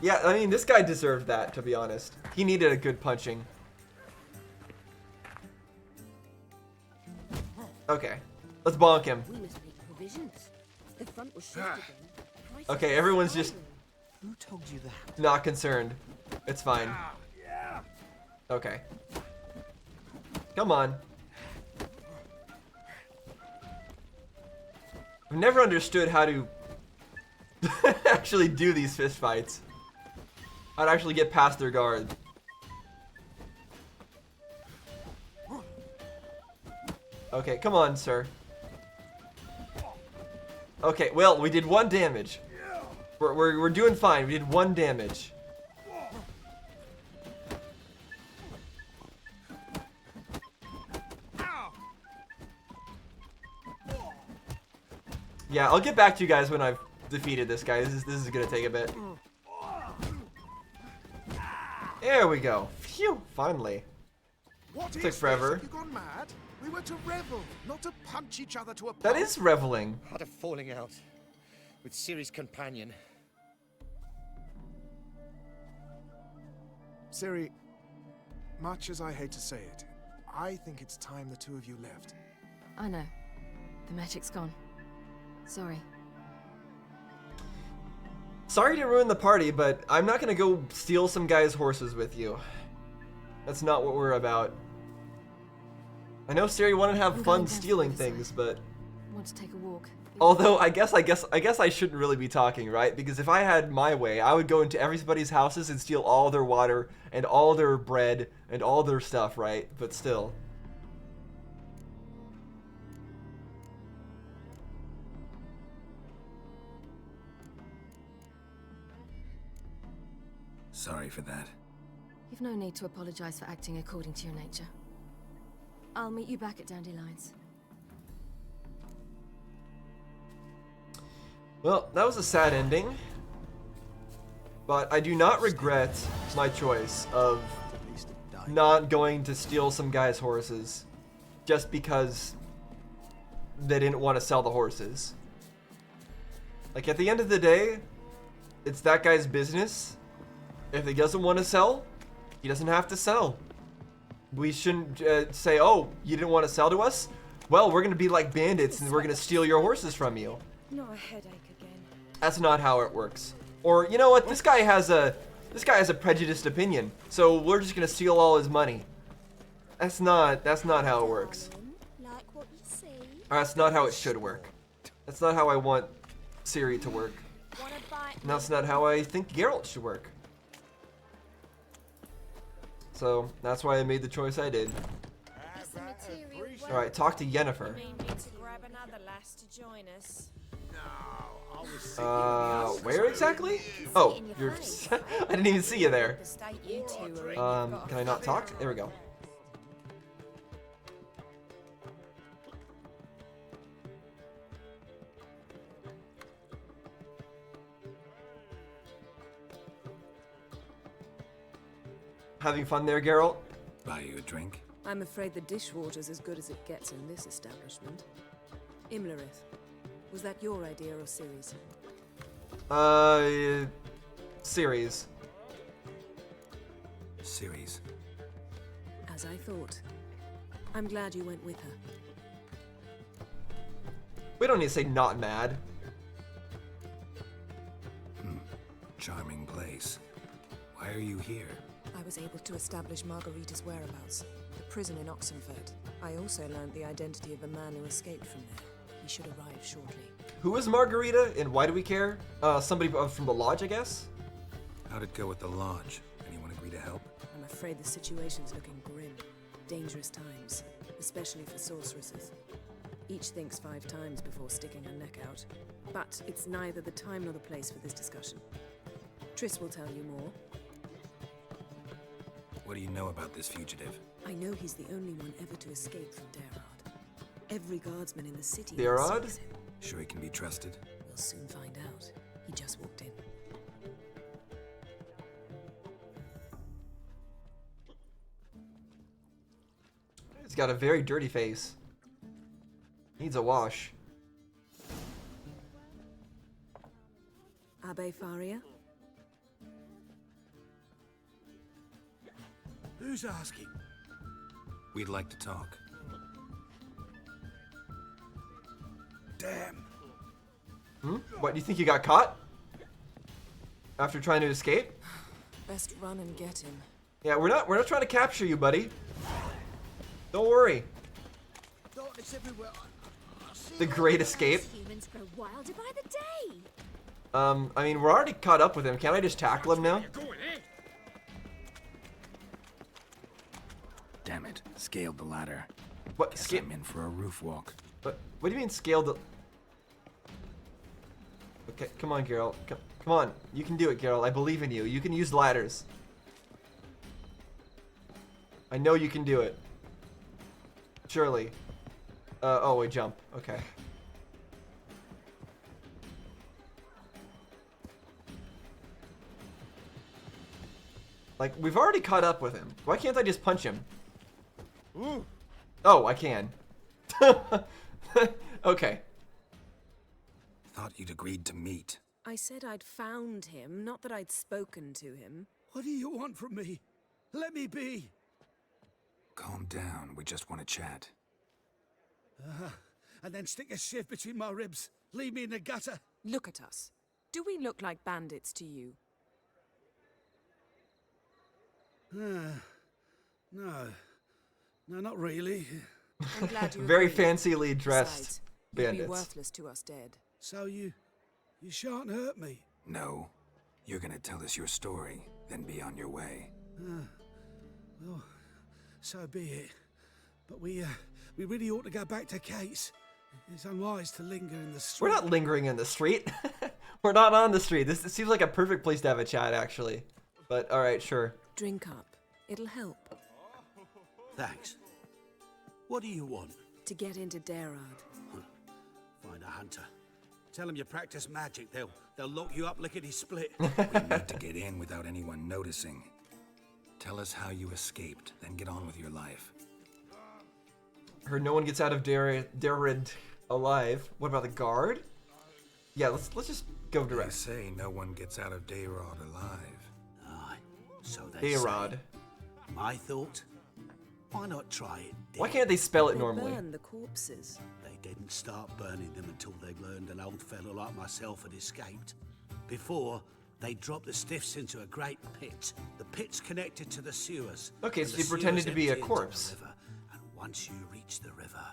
Yeah, I mean, this guy deserved that, to be honest. He needed a good punching. Okay, let's bonk him. We must make provisions. The front was shifted in. Okay, everyone's just Who told you that? not concerned. It's fine. Okay. Come on. I've never understood how to actually do these fist fights. How to actually get past their guard. Okay, come on, sir. Okay, well, we did 1 damage. We're doing fine. We did 1 damage. Yeah, I'll get back to you guys when I've defeated this guy. This is gonna take a bit. There we go. Phew, finally. What Took is forever. this? Have you gone mad? We were to revel, not to punch each other to a pulp. That is reveling. Had a falling out with Ciri's companion. Ciri, much as I hate to say it, I think it's time the 2 of you left. I know. The magic's gone. Sorry. Sorry to ruin the party, but I'm not gonna go steal some guy's horses with you. That's not what we're about. I know Ciri wanted to have fun stealing things, but I want to take a walk. although I guess I shouldn't really be talking, right? Because if I had my way, I would go into everybody's houses and steal all their water and all their bread and all their stuff, right? But still. Sorry for that. You've no need to apologize for acting according to your nature. I'll meet you back at Dandelions. Well, that was a sad ending. But I do not regret my choice of not going to steal some guy's horses just because they didn't want to sell the horses. Like, at the end of the day, it's that guy's business. If he doesn't want to sell, he doesn't have to sell. We shouldn't say, oh, you didn't want to sell to us? Well, we're going to be like bandits and we're going to steal your horses from you. Not a headache again. That's not how it works. Or, you know what? This guy has a prejudiced opinion, so we're just going to steal all his money. That's not how it works. Like what you see. Or that's not how it should work. That's not how I want Ciri to work. Wanna bite And that's not how I think Geralt should work. So, that's why I made the choice I did. Alright, talk to Yennefer. need me to grab another lass to join us? Where exactly? Oh, you're... I didn't even see you there. The state you two are in. Can I not talk? There we go. Having fun there, Geralt? Buy you a drink? I'm afraid the dishwater's as good as it gets in this establishment. Imlerith, was that your idea or Ciri's? Series. Ciri's. As I thought. I'm glad you went with her. We don't need to say not mad. Charming place. Why are you here? I was able to establish Margarita's whereabouts, the prison in Oxenford. I also learned the identity of a man who escaped from there. He should arrive shortly. Who is Margarita, and why do we care? Somebody from the lodge, I guess? How'd it go with the lodge? Anyone agree to help? I'm afraid the situation's looking grim. Dangerous times, especially for sorceresses. Each thinks 5 times before sticking her neck out. But it's neither the time nor the place for this discussion. Triss will tell you more. What do you know about this fugitive? I know he's the only one ever to escape from Darad. Every guardsman in the city Darad? sees him. Sure he can be trusted? We'll soon find out. He just walked in. He's got a very dirty face. Needs a wash. Abbe Faria? Who's asking? We'd like to talk. Damn. What, do you think you got caught? After trying to escape? Best run and get him. Yeah, we're not trying to capture you, buddy. Don't worry. Darkness everywhere. The Great Escape. Humans grow wilder by the day. I mean, we're already caught up with him. Can't I just tackle him now? Damn it. Scaled the ladder. What? Guess I'm in for a roof walk. What do you mean scaled the... Okay, come on, Geralt. Come on. You can do it, Geralt. I believe in you. You can use ladders. I know you can do it. Surely. Oh, wait, jump. Okay. Like, we've already caught up with him. Why can't I just punch him? Ooh. Oh, I can. Okay. Thought you'd agreed to meet. I said I'd found him, not that I'd spoken to him. What do you want from me? Let me be. Calm down. We just want to chat. And then stick a sieve between my ribs. Leave me in the gutter. Look at us. Do we look like bandits to you? No. No, not really. I'm glad you Very agree. fancily dressed Besides, you'd be bandits. worthless to us dead. So you shan't hurt me. No. You're gonna tell us your story, then be on your way. Well, so be it. But we really ought to go back to Kate's. It's unwise to linger in the street. We're not lingering in the street. We're not on the street. This seems like a perfect place to have a chat, actually. But all right, sure. Drink up. It'll help. Thanks. What do you want? To get into Darad. Find a hunter. Tell them you practice magic. They'll lock you up lickety-split. We need to get in without anyone noticing. Tell us how you escaped, then get on with your life. Heard no one gets out of Darad alive. What about the guard? Yeah, let's just go direct. They say no one gets out of Darad alive. Aye, so they Darad. say. My thought? Why not try it? Why can't they spell it They normally? burn the corpses. They didn't start burning them until they learned an old fellow like myself had escaped. Before, they dropped the stiffs into a great pit. The pit's connected to the sewers. Okay, and so the he pretended sewers to be a empty into the corpse. river, and once you reach the river,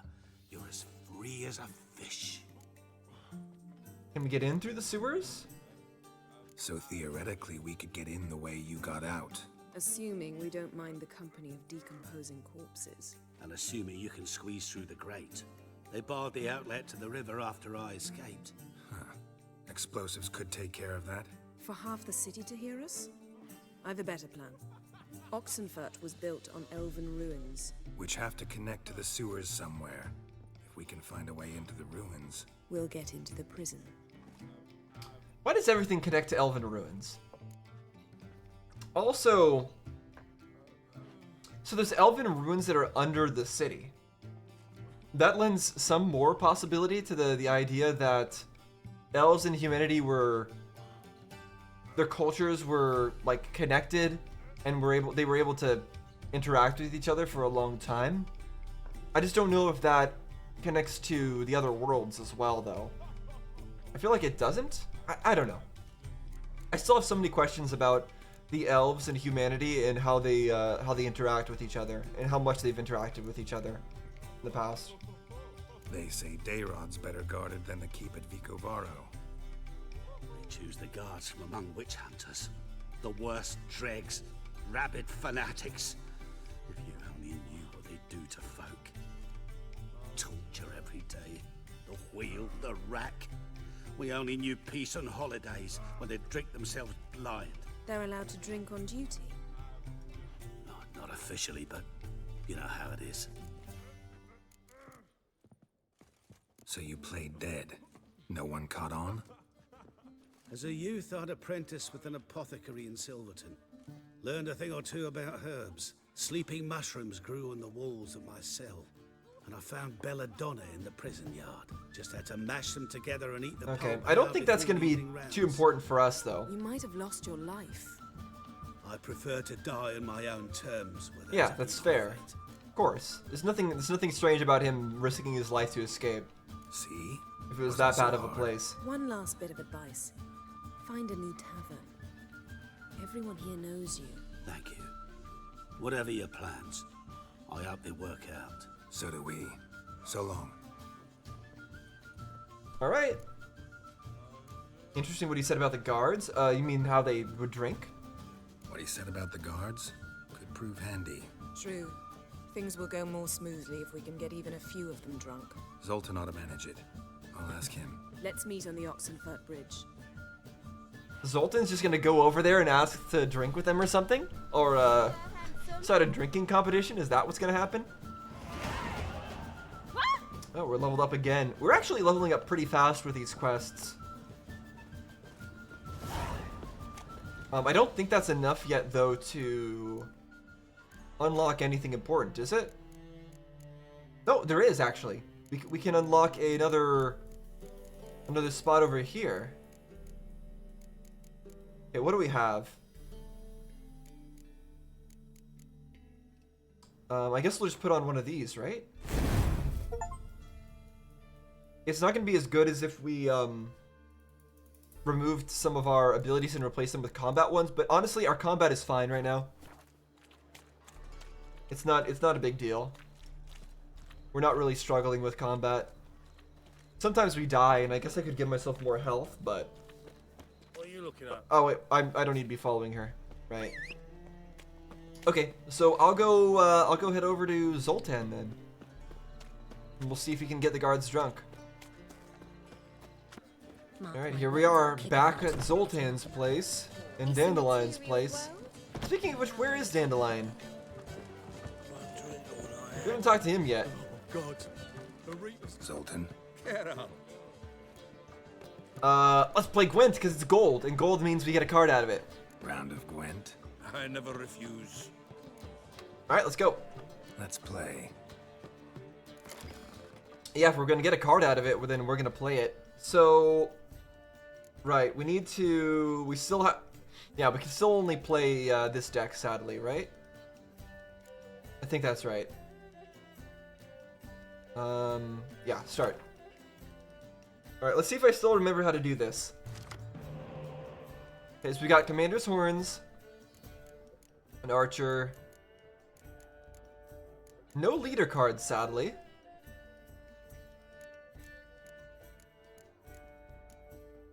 you're as free as a fish. Can we get in through the sewers? So theoretically, we could get in the way you got out. Assuming we don't mind the company of decomposing corpses. And assuming you can squeeze through the grate. They barred the outlet to the river after I escaped. Explosives could take care of that. For half the city to hear us? I've a better plan. Oxenfurt was built on elven ruins. Which have to connect to the sewers somewhere. If we can find a way into the ruins. We'll get into the prison. Why does everything connect to elven ruins? Also, so there's elven ruins that are under the city. That lends some more possibility to the idea that elves and humanity their cultures were like connected and they were able to interact with each other for a long time. I just don't know if that connects to the other worlds as well, though. I feel like it doesn't. I don't know. I still have so many questions about the elves and humanity and how they interact with each other and how much they've interacted with each other in the past. They say Dayrod's better guarded than the keep at Vicovaro. They choose the guards from among witch hunters. The worst dregs, rabid fanatics. If you only knew what they do to folk. Torture every day. The wheel, the rack. We only knew peace on holidays when they'd drink themselves blind. They're allowed to drink on duty? Not officially, but you know how it is. So you played dead. No one caught on? As a youth, I'd apprenticed with an apothecary in Silverton. Learned a thing or two about herbs. Sleeping mushrooms grew on the walls of my cell. And I found belladonna in the prison yard. Just had to mash them together and eat the Okay, pulp I don't out think that's before going to be evening rounds. too important for us, though. You might have lost your life. I prefer to die on my own terms. Where Yeah, that's fair. Of course. There's nothing strange about him risking his life to escape. See? If it was that bad of a place. One last bit of advice. Find a new tavern. Everyone here knows you. Thank you. Whatever your plans, I hope they work out. So do we. So long. Alright. Interesting what he said about the guards. You mean how they would drink? What he said about the guards could prove handy. True. Things will go more smoothly if we can get even a few of them drunk. Zoltan ought to manage it. I'll ask him. Let's meet on the Oxenfurt Bridge. Zoltan's just gonna go over there and ask to drink with them or something? Or, start a drinking competition? Is that what's gonna happen? Oh, we're leveled up again. We're actually leveling up pretty fast with these quests. I don't think that's enough yet, though, to unlock anything important, is it? No, there is, actually. We can unlock another spot over here. Okay, what do we have? I guess we'll just put on one of these, right? It's not going to be as good as if we removed some of our abilities and replaced them with combat ones, but honestly, our combat is fine right now. It's not a big deal. We're not really struggling with combat. Sometimes we die, and I guess I could give myself more health, but... What are you looking at? Oh, wait, I don't need to be following her. Right. Okay, so I'll go head over to Zoltan then. And we'll see if we can get the guards drunk. Alright, here we are, back at Zoltan's place, and Dandelion's place. Speaking of which, where is Dandelion? We haven't talked to him yet. God. Zoltan. Get out. Let's play Gwent, because it's gold, and gold means we get a card out of it. Round of Gwent. I never refuse. Alright, let's go. Let's play. Yeah, if we're gonna get a card out of it, then we're gonna play it. So... Right, we need to... We still have... Yeah, we can still only play this deck, sadly, right? I think that's right. Yeah, start. Alright, let's see if I still remember how to do this. Okay, so we got Commander's Horns. An Archer. No leader cards, sadly.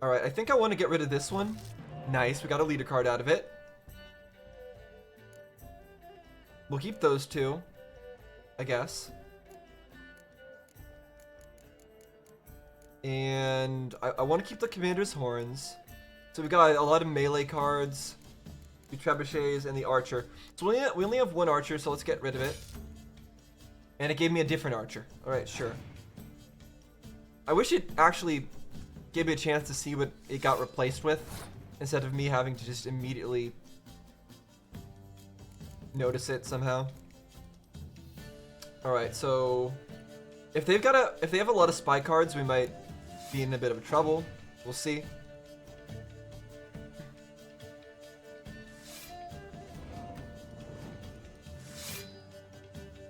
Alright, I think I want to get rid of this one. Nice, we got a leader card out of it. We'll keep those two, I guess. And I want to keep the Commander's Horns. So we got a lot of melee cards, the Trebuchets, and the Archer. So we only have one Archer, so let's get rid of it. And it gave me a different Archer. Alright, sure. I wish it actually gave me a chance to see what it got replaced with, instead of me having to just immediately notice it somehow. Alright, so if they have a lot of spy cards, we might be in a bit of trouble. We'll see.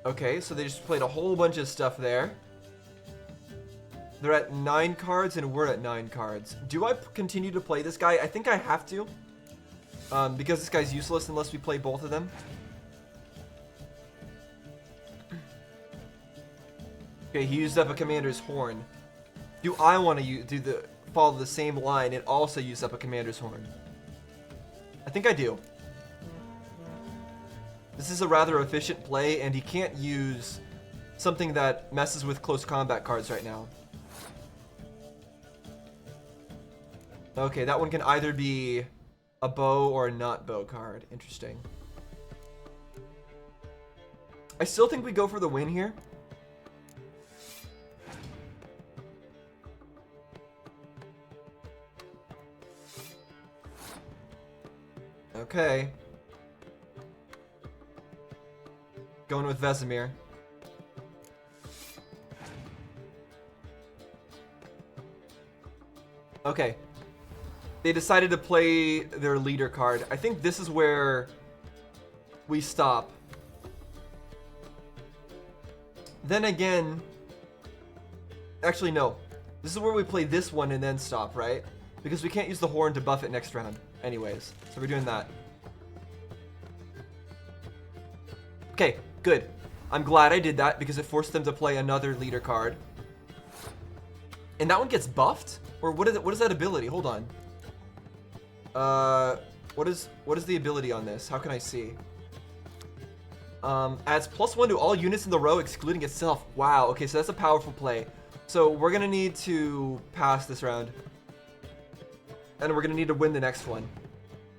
Okay, so they just played a whole bunch of stuff there. They're at 9 cards and we're at 9 cards. Do I continue to play this guy? I think I have to. Because this guy's useless unless we play both of them. Okay, he used up a Commander's Horn. Do I want to follow the same line and also use up a Commander's Horn? I think I do. This is a rather efficient play, and he can't use something that messes with close combat cards right now. Okay, that one can either be a bow or a not bow card. Interesting. I still think we go for the win here. Okay. Going with Vesemir. Okay. They decided to play their leader card. I think this is where we stop. Then again... Actually, no. This is where we play this one and then stop, right? Because we can't use the horn to buff it next round. Anyways, so we're doing that. Okay, good. I'm glad I did that because it forced them to play another leader card. And that one gets buffed? Or what is that ability? Hold on. What is the ability on this? How can I see? Adds +1 to all units in the row, excluding itself. Wow, okay, so that's a powerful play. So we're gonna need to pass this round. And we're gonna need to win the next one.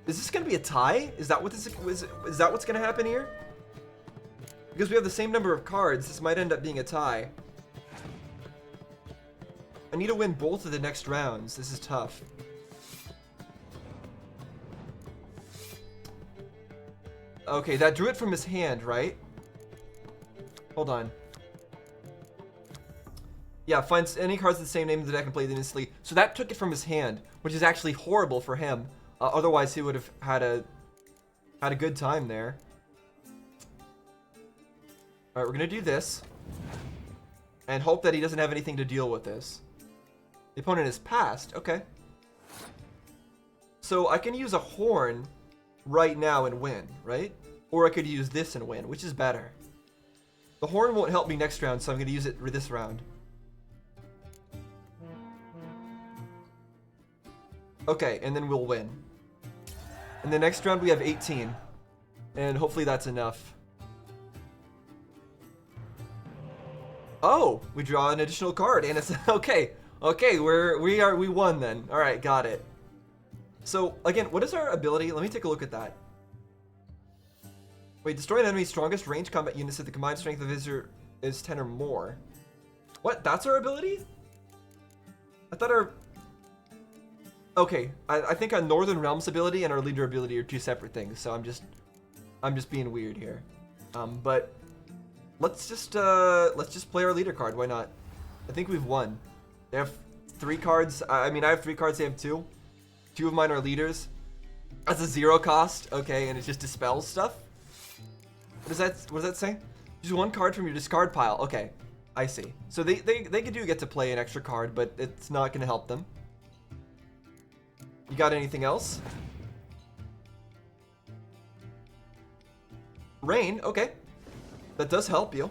Is this gonna be a tie? Is that what this is that what's gonna happen here? Because we have the same number of cards, this might end up being a tie. I need to win both of the next rounds. This is tough. Okay, that drew it from his hand, right? Hold on. Yeah, finds any cards with the same name in the deck and play them instantly. So that took it from his hand, which is actually horrible for him. Otherwise, he would have had a good time there. All right, we're gonna do this, and hope that he doesn't have anything to deal with this. The opponent is passed. Okay. So I can use a horn right now and win, right? Or I could use this and win, which is better. The horn won't help me next round, so I'm going to use it for this round. Okay, and then we'll win. In the next round, we have 18. And hopefully that's enough. Oh, we draw an additional card, and it's okay. Okay, we won then. All right, got it. So again, what is our ability? Let me take a look at that. Wait, destroy an enemy's strongest range combat units if the combined strength of the visitor is 10 or more. What? That's our ability? I thought our... Okay, I think our Northern Realms ability and our leader ability are two separate things, so I'm just being weird here. But let's just play our leader card. Why not? I think we've won. They have 3 cards. I mean, I have 3 cards. They have 2. 2 of mine are leaders. That's a 0 cost. Okay, and it just dispels stuff. What does that say? Use 1 card from your discard pile. Okay, I see. So they do get to play an extra card, but it's not going to help them. You got anything else? Rain, okay. That does help you.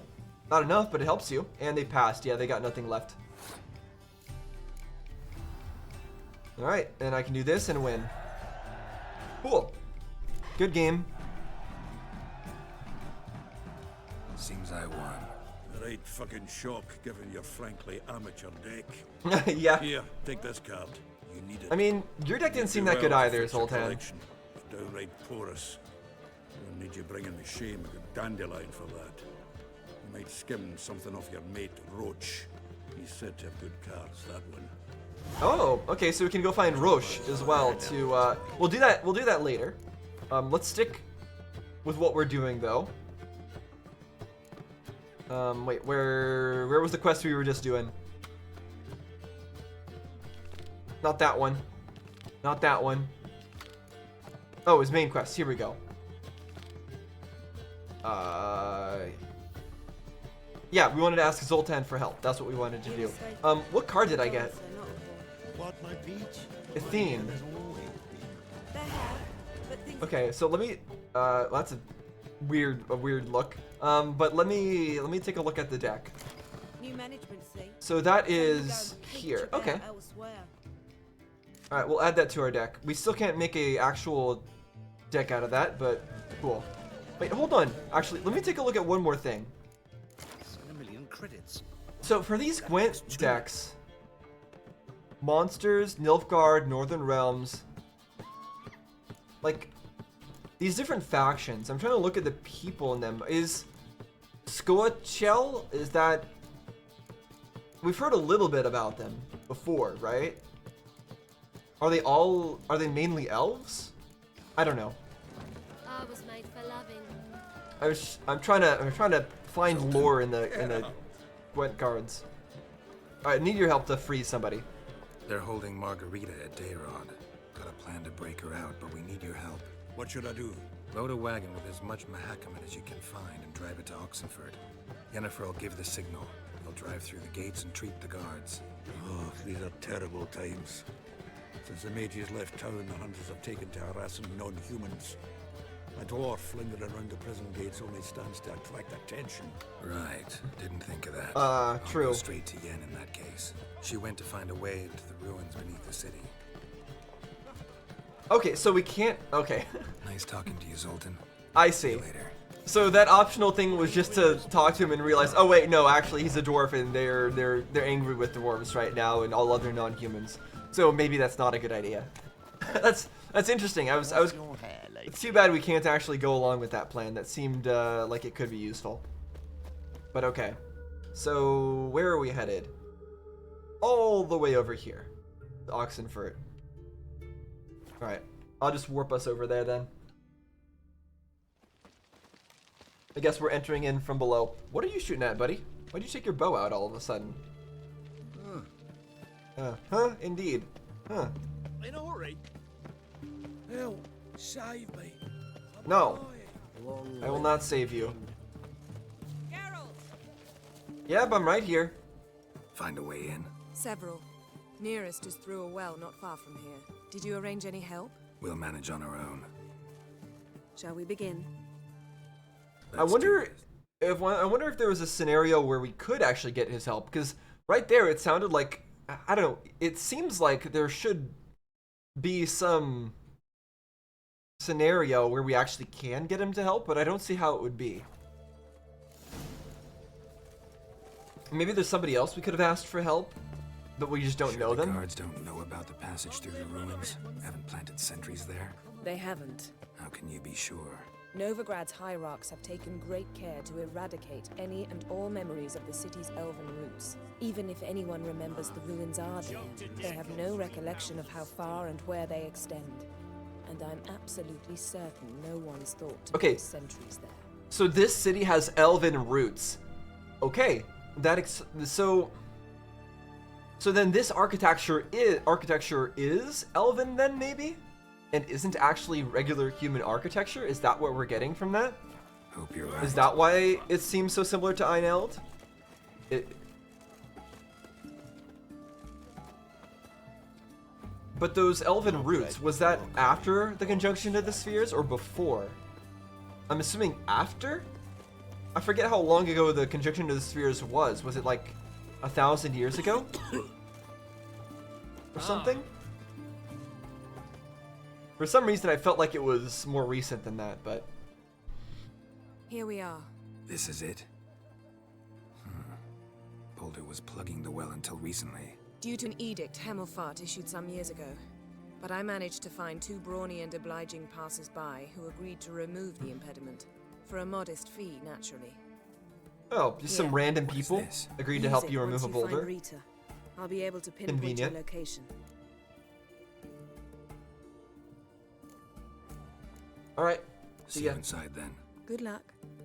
Not enough, but it helps you. And they passed. Yeah, they got nothing left. Alright, and I can do this and win. Cool. Good game. Seems I won. Right fucking shock, given your frankly amateur deck. Yeah. Here, take this card. You need it. I mean, your deck didn't seem that good either, Zoltan. It's downright porous. We'll need you bringing me shame, a good dandelion for that. You might skim something off your mate, Roach. He's said to have good cards, that one. Oh, okay, so we can go find Roche as well to, we'll do that later. Let's stick with what we're doing, though. Wait, where was the quest we were just doing? Not that one. Not that one. Oh, his main quest. Here we go. Yeah, we wanted to ask Zoltan for help. That's what we wanted to do. What card did I get? Athene. Okay, so let me. That's a weird look. But let me take a look at the deck. New management, see? So that is here. Okay. All right, we'll add that to our deck. We still can't make a actual deck out of that, but cool. Wait, hold on. Actually, let me take a look at one more thing. 1 million credits. So for these Gwent decks, monsters, Nilfgaard, Northern Realms, like these different factions. I'm trying to look at the people in them. Is Skoachel? Is that? We've heard a little bit about them before, right? Are they mainly elves? I don't know. I was made for loving. I'm trying to find lore in the Gwent cards. All right, need your help to free somebody. They're holding Margarita at Dayrod. Got a plan to break her out, but we need your help. What should I do? Load a wagon with as much Mahakaman as you can find and drive it to Oxenford. Yennefer will give the signal. They'll drive through the gates and treat the guards. Oh, these are terrible times. Since the mages left town, the hunters have taken to harassing non-humans. A dwarf lingering around the prison gates only stands to attract attention. Right. Didn't think of that. True. I'll go straight to Yen in that case. She went to find a way into the ruins beneath the city. Okay, so we can't. Okay. Nice talking to you, Zoltan. I see. Later. So that optional thing was just to talk to him and realize, oh wait, no, actually he's a dwarf and they're angry with dwarves right now and all other non-humans. So maybe that's not a good idea. that's interesting. It's too bad we can't actually go along with that plan. That seemed like it could be useful. But okay. So where are we headed? All the way over here. To Oxenford. Alright. I'll just warp us over there then. I guess we're entering in from below. What are you shooting at, buddy? Why'd you take your bow out all of a sudden? Indeed. Huh. In a hurry. Help, save me. No. I will not save you. Yep, I'm right here. Find a way in. Several. Nearest is through a well not far from here. Did you arrange any help? We'll manage on our own. Shall we begin? I wonder if there was a scenario where we could actually get his help, because right there it sounded like, I don't know, it seems like there should be some scenario where we actually can get him to help, but I don't see how it would be. Maybe there's somebody else we could have asked for help, but we just don't know them. The guards don't know about the passage through the ruins? Haven't planted sentries there? They haven't. How can you be sure? Novigrad's hierarchs have taken great care to eradicate any and all memories of the city's elven roots. Even if anyone remembers the ruins are there, they have no recollection of how far and where they extend. And I'm absolutely certain no one's thought to Okay. put sentries there. So this city has elven roots. Okay, so then this architecture is elven then, maybe? And isn't actually regular human architecture? Is that what we're getting from that? Hope you're right. Is that why it seems so similar to Eineld? But those elven roots, was that after the conjunction of the spheres or before? I'm assuming after? I forget how long ago the conjunction of the spheres was. Was it like 1,000 years ago? Or something? For some reason I felt like it was more recent than that, but... Here we are. This is it? Boulder was plugging the well until recently. Due to an edict Hemelfart issued some years ago. But I managed to find two brawny and obliging passers-by who agreed to remove the impediment. For a modest fee, naturally. Oh, just some random people agreed to help Use you it remove a once you find boulder? Rita. I'll be able to pinpoint your Convenient. location. Alright. See you inside then. Good luck.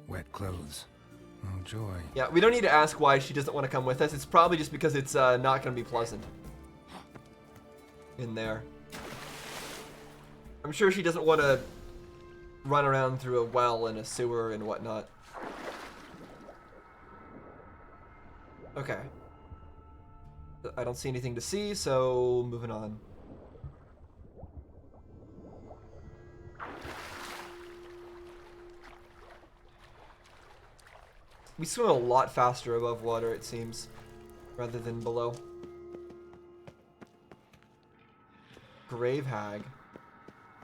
Wet clothes. Oh, joy. Yeah, we don't need to ask why she doesn't want to come with us. It's probably just because it's not going to be pleasant. In there. I'm sure she doesn't want to run around through a well and a sewer and whatnot. Okay. I don't see anything to see, so moving on. We swim a lot faster above water, it seems, rather than below. Grave hag,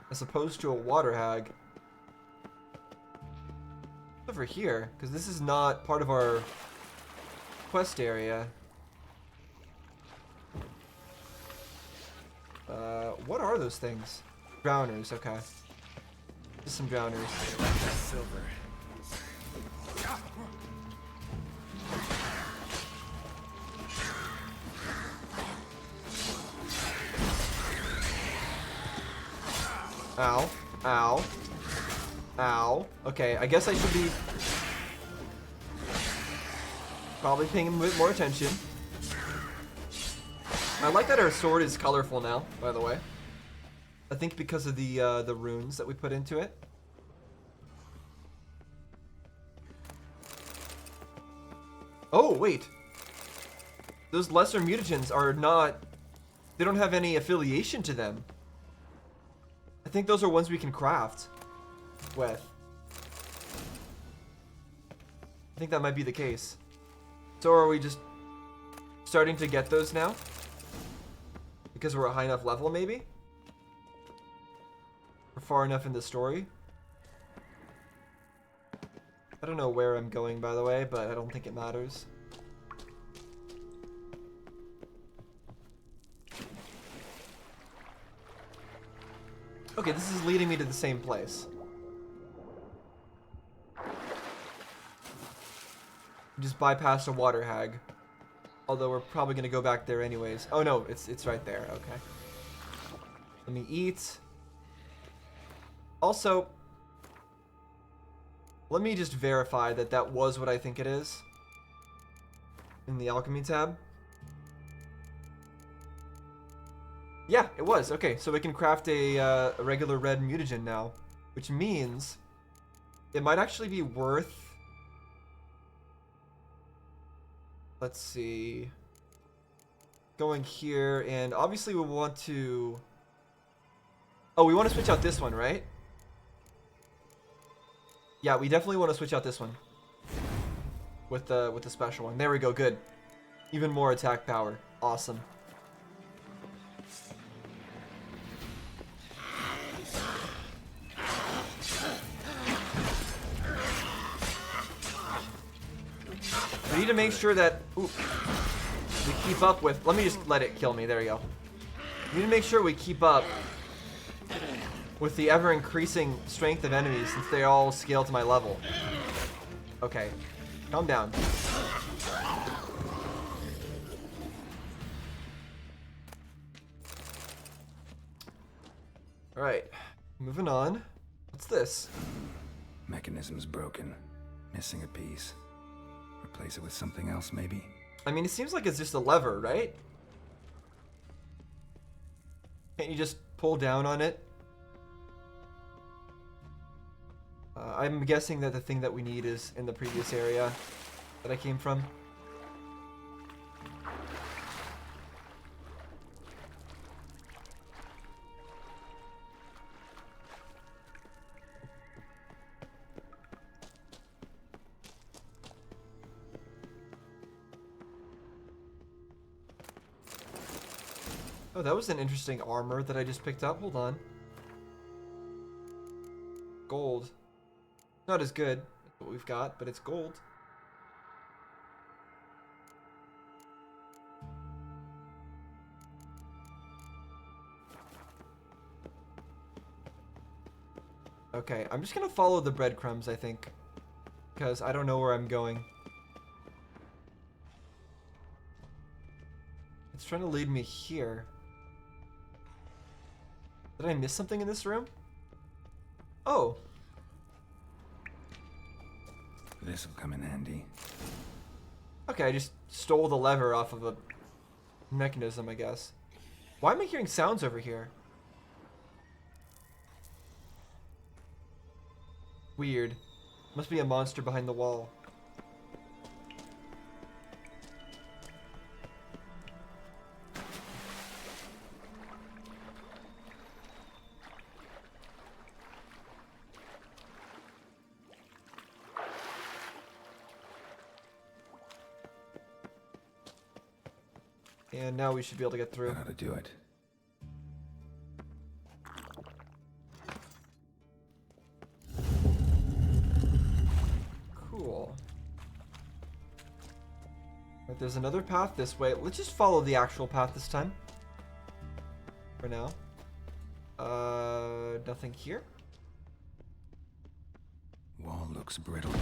as opposed to a water hag. Over here, because this is not part of our quest area. What are those things? Drowners, okay. Just some drowners. Silver. Ow. Ow. Ow. Okay, I guess I should be probably paying a bit more attention. I like that our sword is colorful now, by the way. I think because of the runes that we put into it. Oh, wait. Those lesser mutagens are not... They don't have any affiliation to them. I think those are ones we can craft with. I think that might be the case. So are we just starting to get those now? Because we're a high enough level, maybe? We're far enough in the story? I don't know where I'm going, by the way, but I don't think it matters. Okay, this is leading me to the same place. Just bypassed a water hag. Although we're probably gonna go back there anyways. Oh no, it's right there, okay. Let me eat. Also, let me just verify that that was what I think it is. In the alchemy tab. Yeah, it was. Okay, so we can craft a regular red mutagen now. Which means it might actually be worth... Let's see. Going here, and obviously we want to... Oh, we want to switch out this one, right? Yeah, we definitely want to switch out this one. With the special one. There we go, good. Even more attack power. Awesome. We need to make sure that we keep up with... Let me just let it kill me. There we go. We need to make sure we keep up with the ever-increasing strength of enemies since they all scale to my level. Okay. Calm down. Alright. Moving on. What's this? Mechanism's broken. Missing a piece. Replace it with something else, maybe? I mean, it seems like it's just a lever, right? Can't you just pull down on it? I'm guessing that the thing that we need is in the previous area that I came from. Oh, that was an interesting armor that I just picked up. Hold on. Gold. Not as good as what we've got, but it's gold. Okay, I'm just gonna follow the breadcrumbs, I think. Because I don't know where I'm going. It's trying to lead me here. Did I miss something in this room? Oh. This'll come in handy. Okay, I just stole the lever off of a mechanism, I guess. Why am I hearing sounds over here? Weird. Must be a monster behind the wall. And now we should be able to get through. That ought to do it. Cool. Right, there's another path this way. Let's just follow the actual path this time. For now. Nothing here. Wall looks brittle.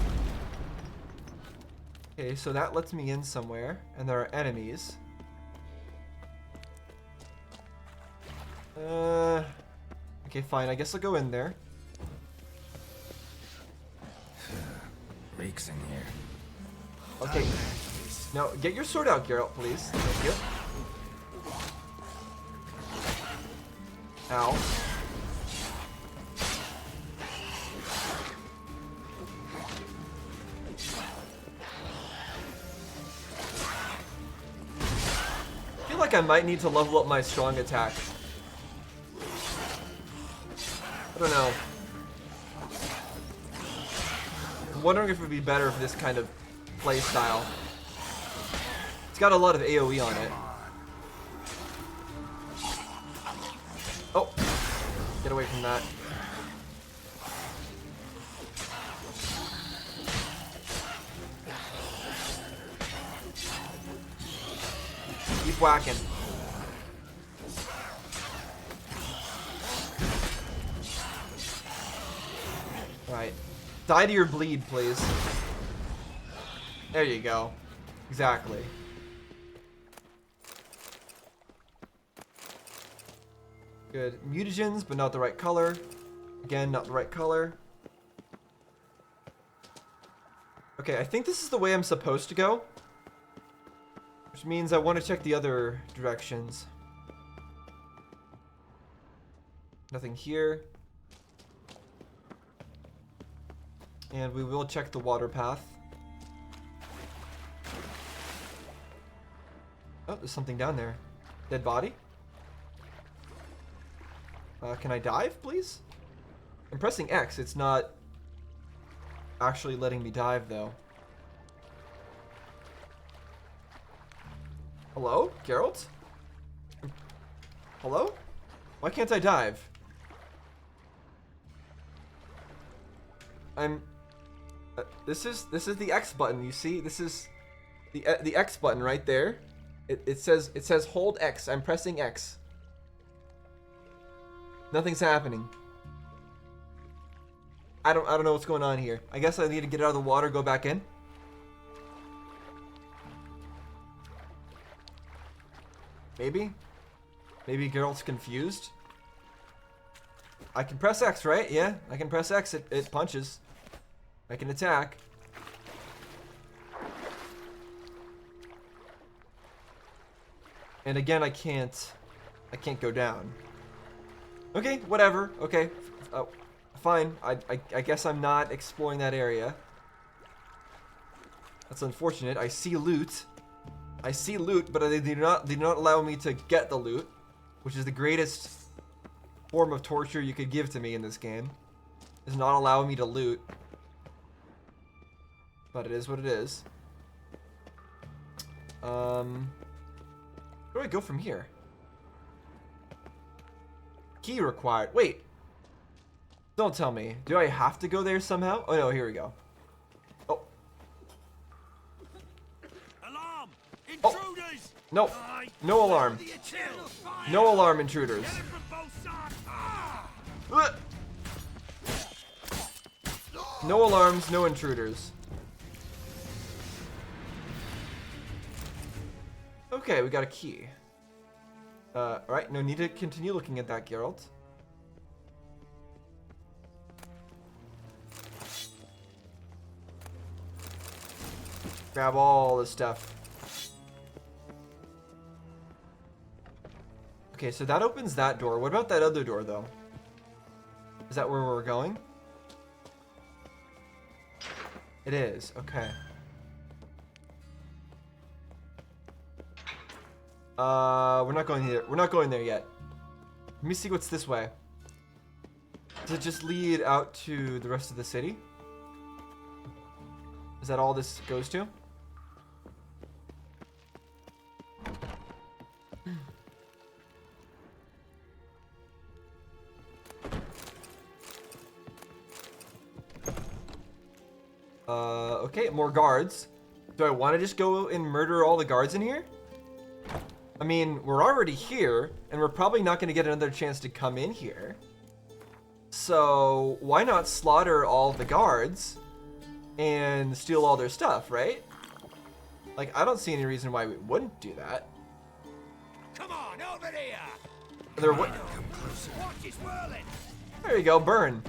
Okay, so that lets me in somewhere, and there are enemies. Okay, fine. I guess I'll go in there. Reeks in here. Okay. No, get your sword out, Geralt, please. Thank you. Ow. I feel like I might need to level up my strong attack. I don't know. I'm wondering if it would be better for this kind of play style. It's got a lot of AoE on it. Oh, get away from that. Keep whacking. Right. Die to your bleed, please. There you go. Exactly. Good. Mutagens, but not the right color. Again, not the right color. Okay, I think this is the way I'm supposed to go. Which means I want to check the other directions. Nothing here. And we will check the water path. Oh, there's something down there. Dead body? Can I dive, please? I'm pressing X. It's not actually letting me dive, though. Hello? Geralt? Hello? Why can't I dive? I'm... this is the X button, you see? This is the X button right there. It says hold X. I'm pressing X. Nothing's happening. I don't know what's going on here. I guess I need to get out of the water, go back in. Maybe? Maybe Geralt's confused? I can press X, right? Yeah, I can press X. It punches. I can attack. And again, I can't go down. Okay, whatever. Okay, fine. I guess I'm not exploring that area. That's unfortunate. I see loot. I see loot, but they do not allow me to get the loot, which is the greatest form of torture you could give to me in this game. Is not allowing me to loot. But it is what it is. Where do I go from here? Key required. Wait. Don't tell me. Do I have to go there somehow? Oh no, here we go. Oh. Alarm! Intruders! Oh. No. No alarm. No alarm, intruders. No alarms, no intruders. Okay, we got a key. Alright, no need to continue looking at that, Geralt. Grab all the stuff. Okay, so that opens that door. What about that other door, though? Is that where we're going? It is, okay. We're not going here. We're not going there yet. Let me see what's this way. Does it just lead out to the rest of the city? Is that all this goes to? Okay, more guards. Do I want to just go and murder all the guards in here? I mean, we're already here, and we're probably not going to get another chance to come in here. So, why not slaughter all the guards and steal all their stuff, right? Like, I don't see any reason why we wouldn't do that. Come on, over here! There you go, burn.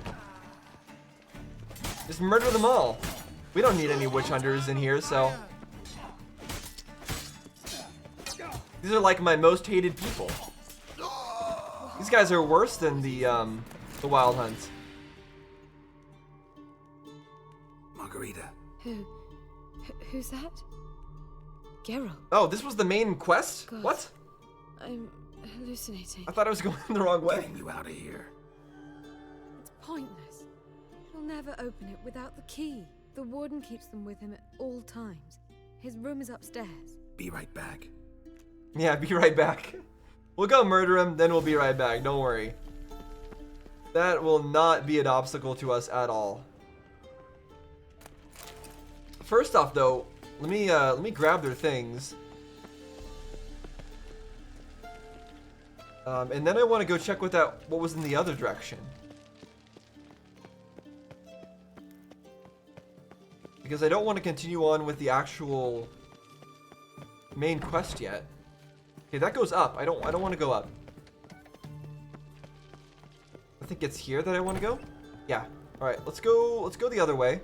Just murder them all. We don't need any witch hunters in here, so... These are like my most hated people. These guys are worse than the Wild Hunt. Margarita. Who's that? Geralt. Oh, this was the main quest? God. What? I'm hallucinating. I thought I was going the wrong way. Getting you out of here. It's pointless. He'll never open it without the key. The warden keeps them with him at all times. His room is upstairs. Be right back. Yeah, be right back. We'll go murder him, then we'll be right back. Don't worry. That will not be an obstacle to us at all. First off, though, let me grab their things. And then I want to go check what was in the other direction. Because I don't want to continue on with the actual main quest yet. Okay, that goes up. I don't want to go up. I think it's here that I want to go. Yeah. All right, let's go the other way.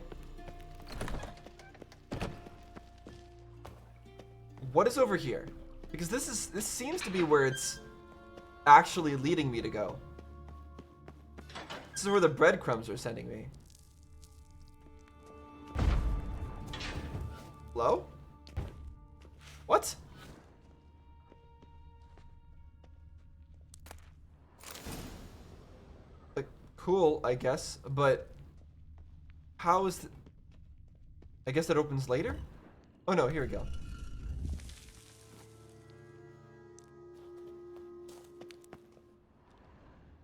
What is over here? Because this seems to be where it's actually leading me to go. This is where the breadcrumbs are sending me. Hello? What? cool, I guess, but how is I guess that opens later? Oh no, here we go.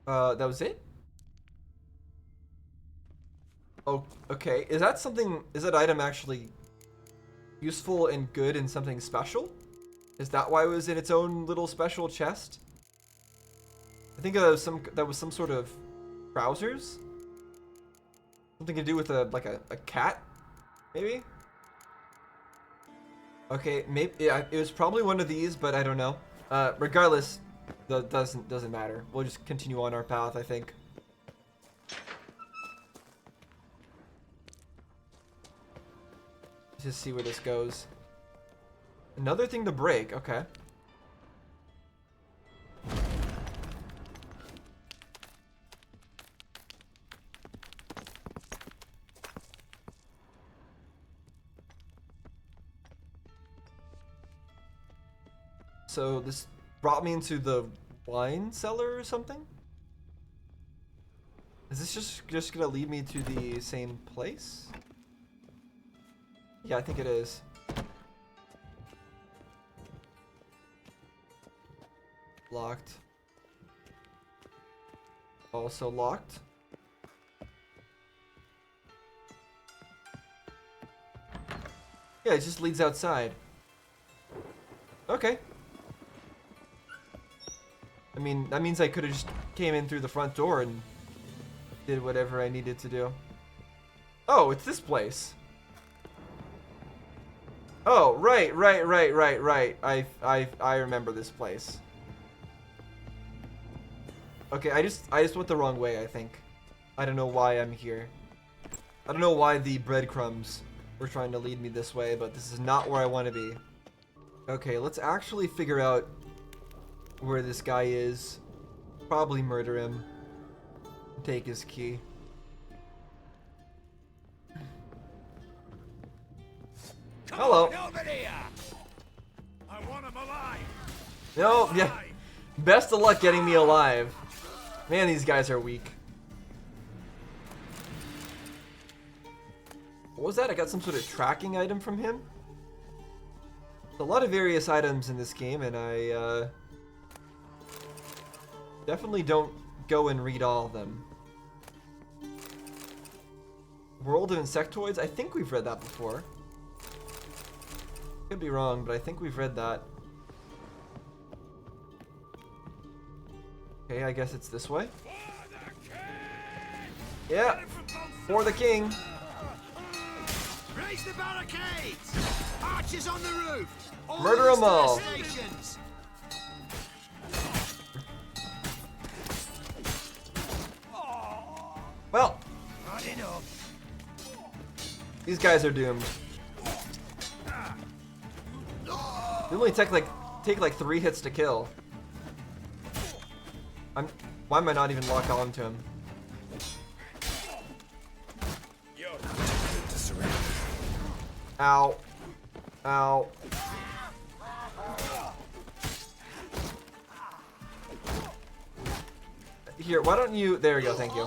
That was it? Oh, okay. Is that something, is that item actually useful and good and something special? Is that why it was in its own little special chest? I think that was some sort of trousers? Something to do with a cat? Maybe? Okay, maybe yeah, it was probably one of these, but I don't know. Regardless, that doesn't matter. We'll just continue on our path, I think. Let's just see where this goes. Another thing to break, okay. So this brought me into the wine cellar or something? Is this just gonna lead me to the same place? Yeah, I think it is. Locked. Also locked. Yeah, it just leads outside. Okay. I mean, that means I could have just came in through the front door and did whatever I needed to do. Oh, it's this place. Oh, right. I remember this place. Okay, I just went the wrong way, I think. I don't know why I'm here. I don't know why the breadcrumbs were trying to lead me this way, but this is not where I want to be. Okay, let's actually figure out where this guy is. Probably murder him. Take his key. Hello. I want him alive. No, yeah. Best of luck getting me alive. Man, these guys are weak. What was that? I got some sort of tracking item from him? There's a lot of various items in this game, and I definitely don't go and read all of them. World of Insectoids? I think we've read that before. Could be wrong, but I think we've read that. Okay, I guess it's this way. Yeah, for the king. Raise the barricades! Archers on the roof! Murder 'em all. Stations. Well, these guys are doomed. They only take like 3 hits to kill. Why am I not even locked on to him? Ow. Ow. Here, why don't you... There we go, thank you.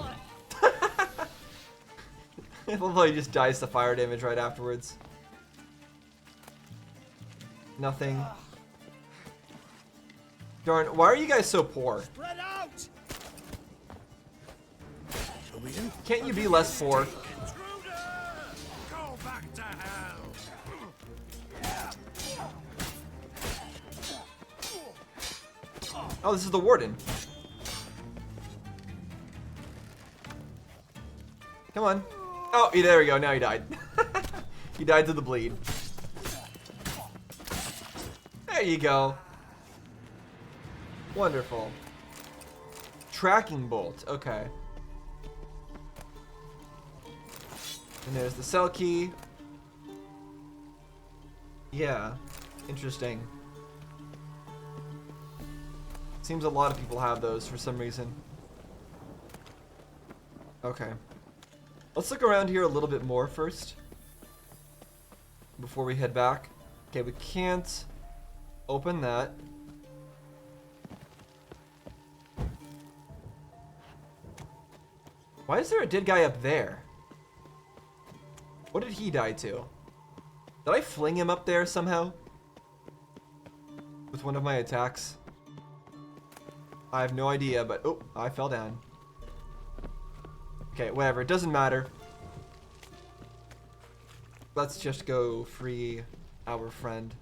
I love how he just dies to fire damage right afterwards. Nothing. Darn, why are you guys so poor? Spread out! Can't you be less poor? Go back to hell. Oh, this is the warden. Come on. Oh, yeah, there we go. Now he died. He died to the bleed. There you go. Wonderful. Tracking bolt. Okay. And there's the cell key. Yeah. Interesting. Seems a lot of people have those for some reason. Okay. Let's look around here a little bit more first. Before we head back. Okay, we can't open that. Why is there a dead guy up there? What did he die to? Did I fling him up there somehow? With one of my attacks? I have no idea, but oh, I fell down. Okay, whatever, it doesn't matter. Let's just go free our friend.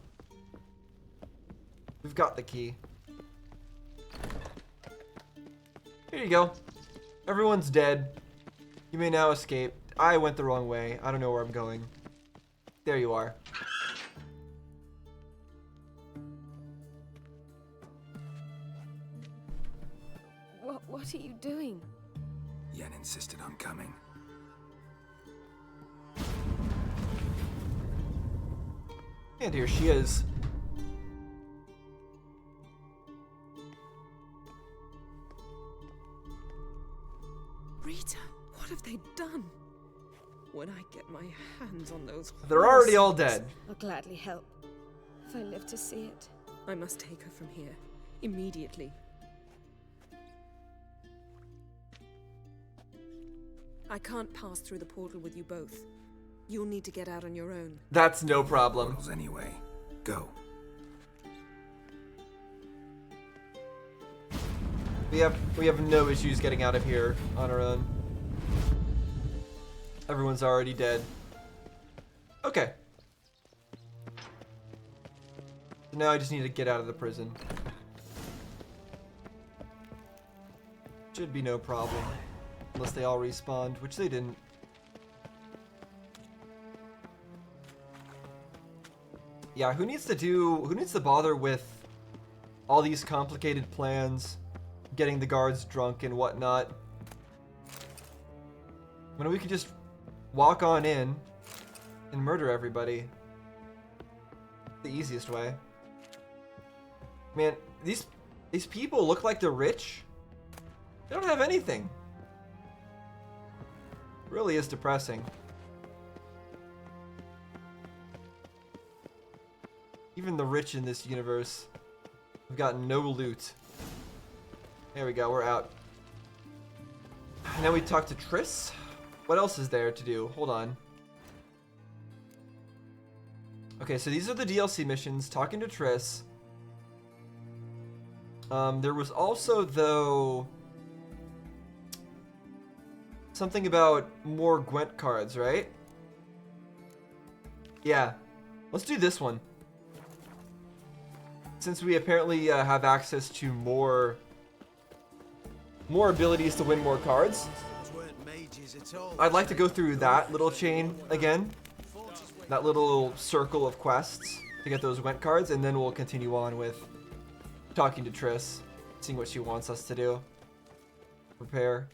We've got the key. Here you go. Everyone's dead. You may now escape. I went the wrong way. I don't know where I'm going. There you are. What are you doing? Yen insisted on coming. And here she is. Rita, what have they done? When I get my hands on those They're already all dead. I'll gladly help, if I live to see it. I must take her from here, immediately. I can't pass through the portal with you both. You'll need to get out on your own. That's no problem. Portals anyway. Go. We have no issues getting out of here on our own. Everyone's already dead. Okay. So now I just need to get out of the prison. Should be no problem. Unless they all respawned, which they didn't. Yeah, who needs to bother with all these complicated plans, getting the guards drunk and whatnot, when we could just walk on in and murder everybody? The easiest way. Man, these people look like they're rich. They don't have anything. It really is depressing. Even the rich in this universe have gotten no loot. There we go, we're out. Now we talk to Triss. What else is there to do? Hold on. Okay, so these are the DLC missions. Talking to Triss. There was also, though, something about more Gwent cards, right? Yeah. Let's do this one. Since we apparently have access to more abilities to win more cards, I'd like to go through that little chain again. That little circle of quests to get those Gwent cards, and then we'll continue on with talking to Triss, seeing what she wants us to do. Prepare.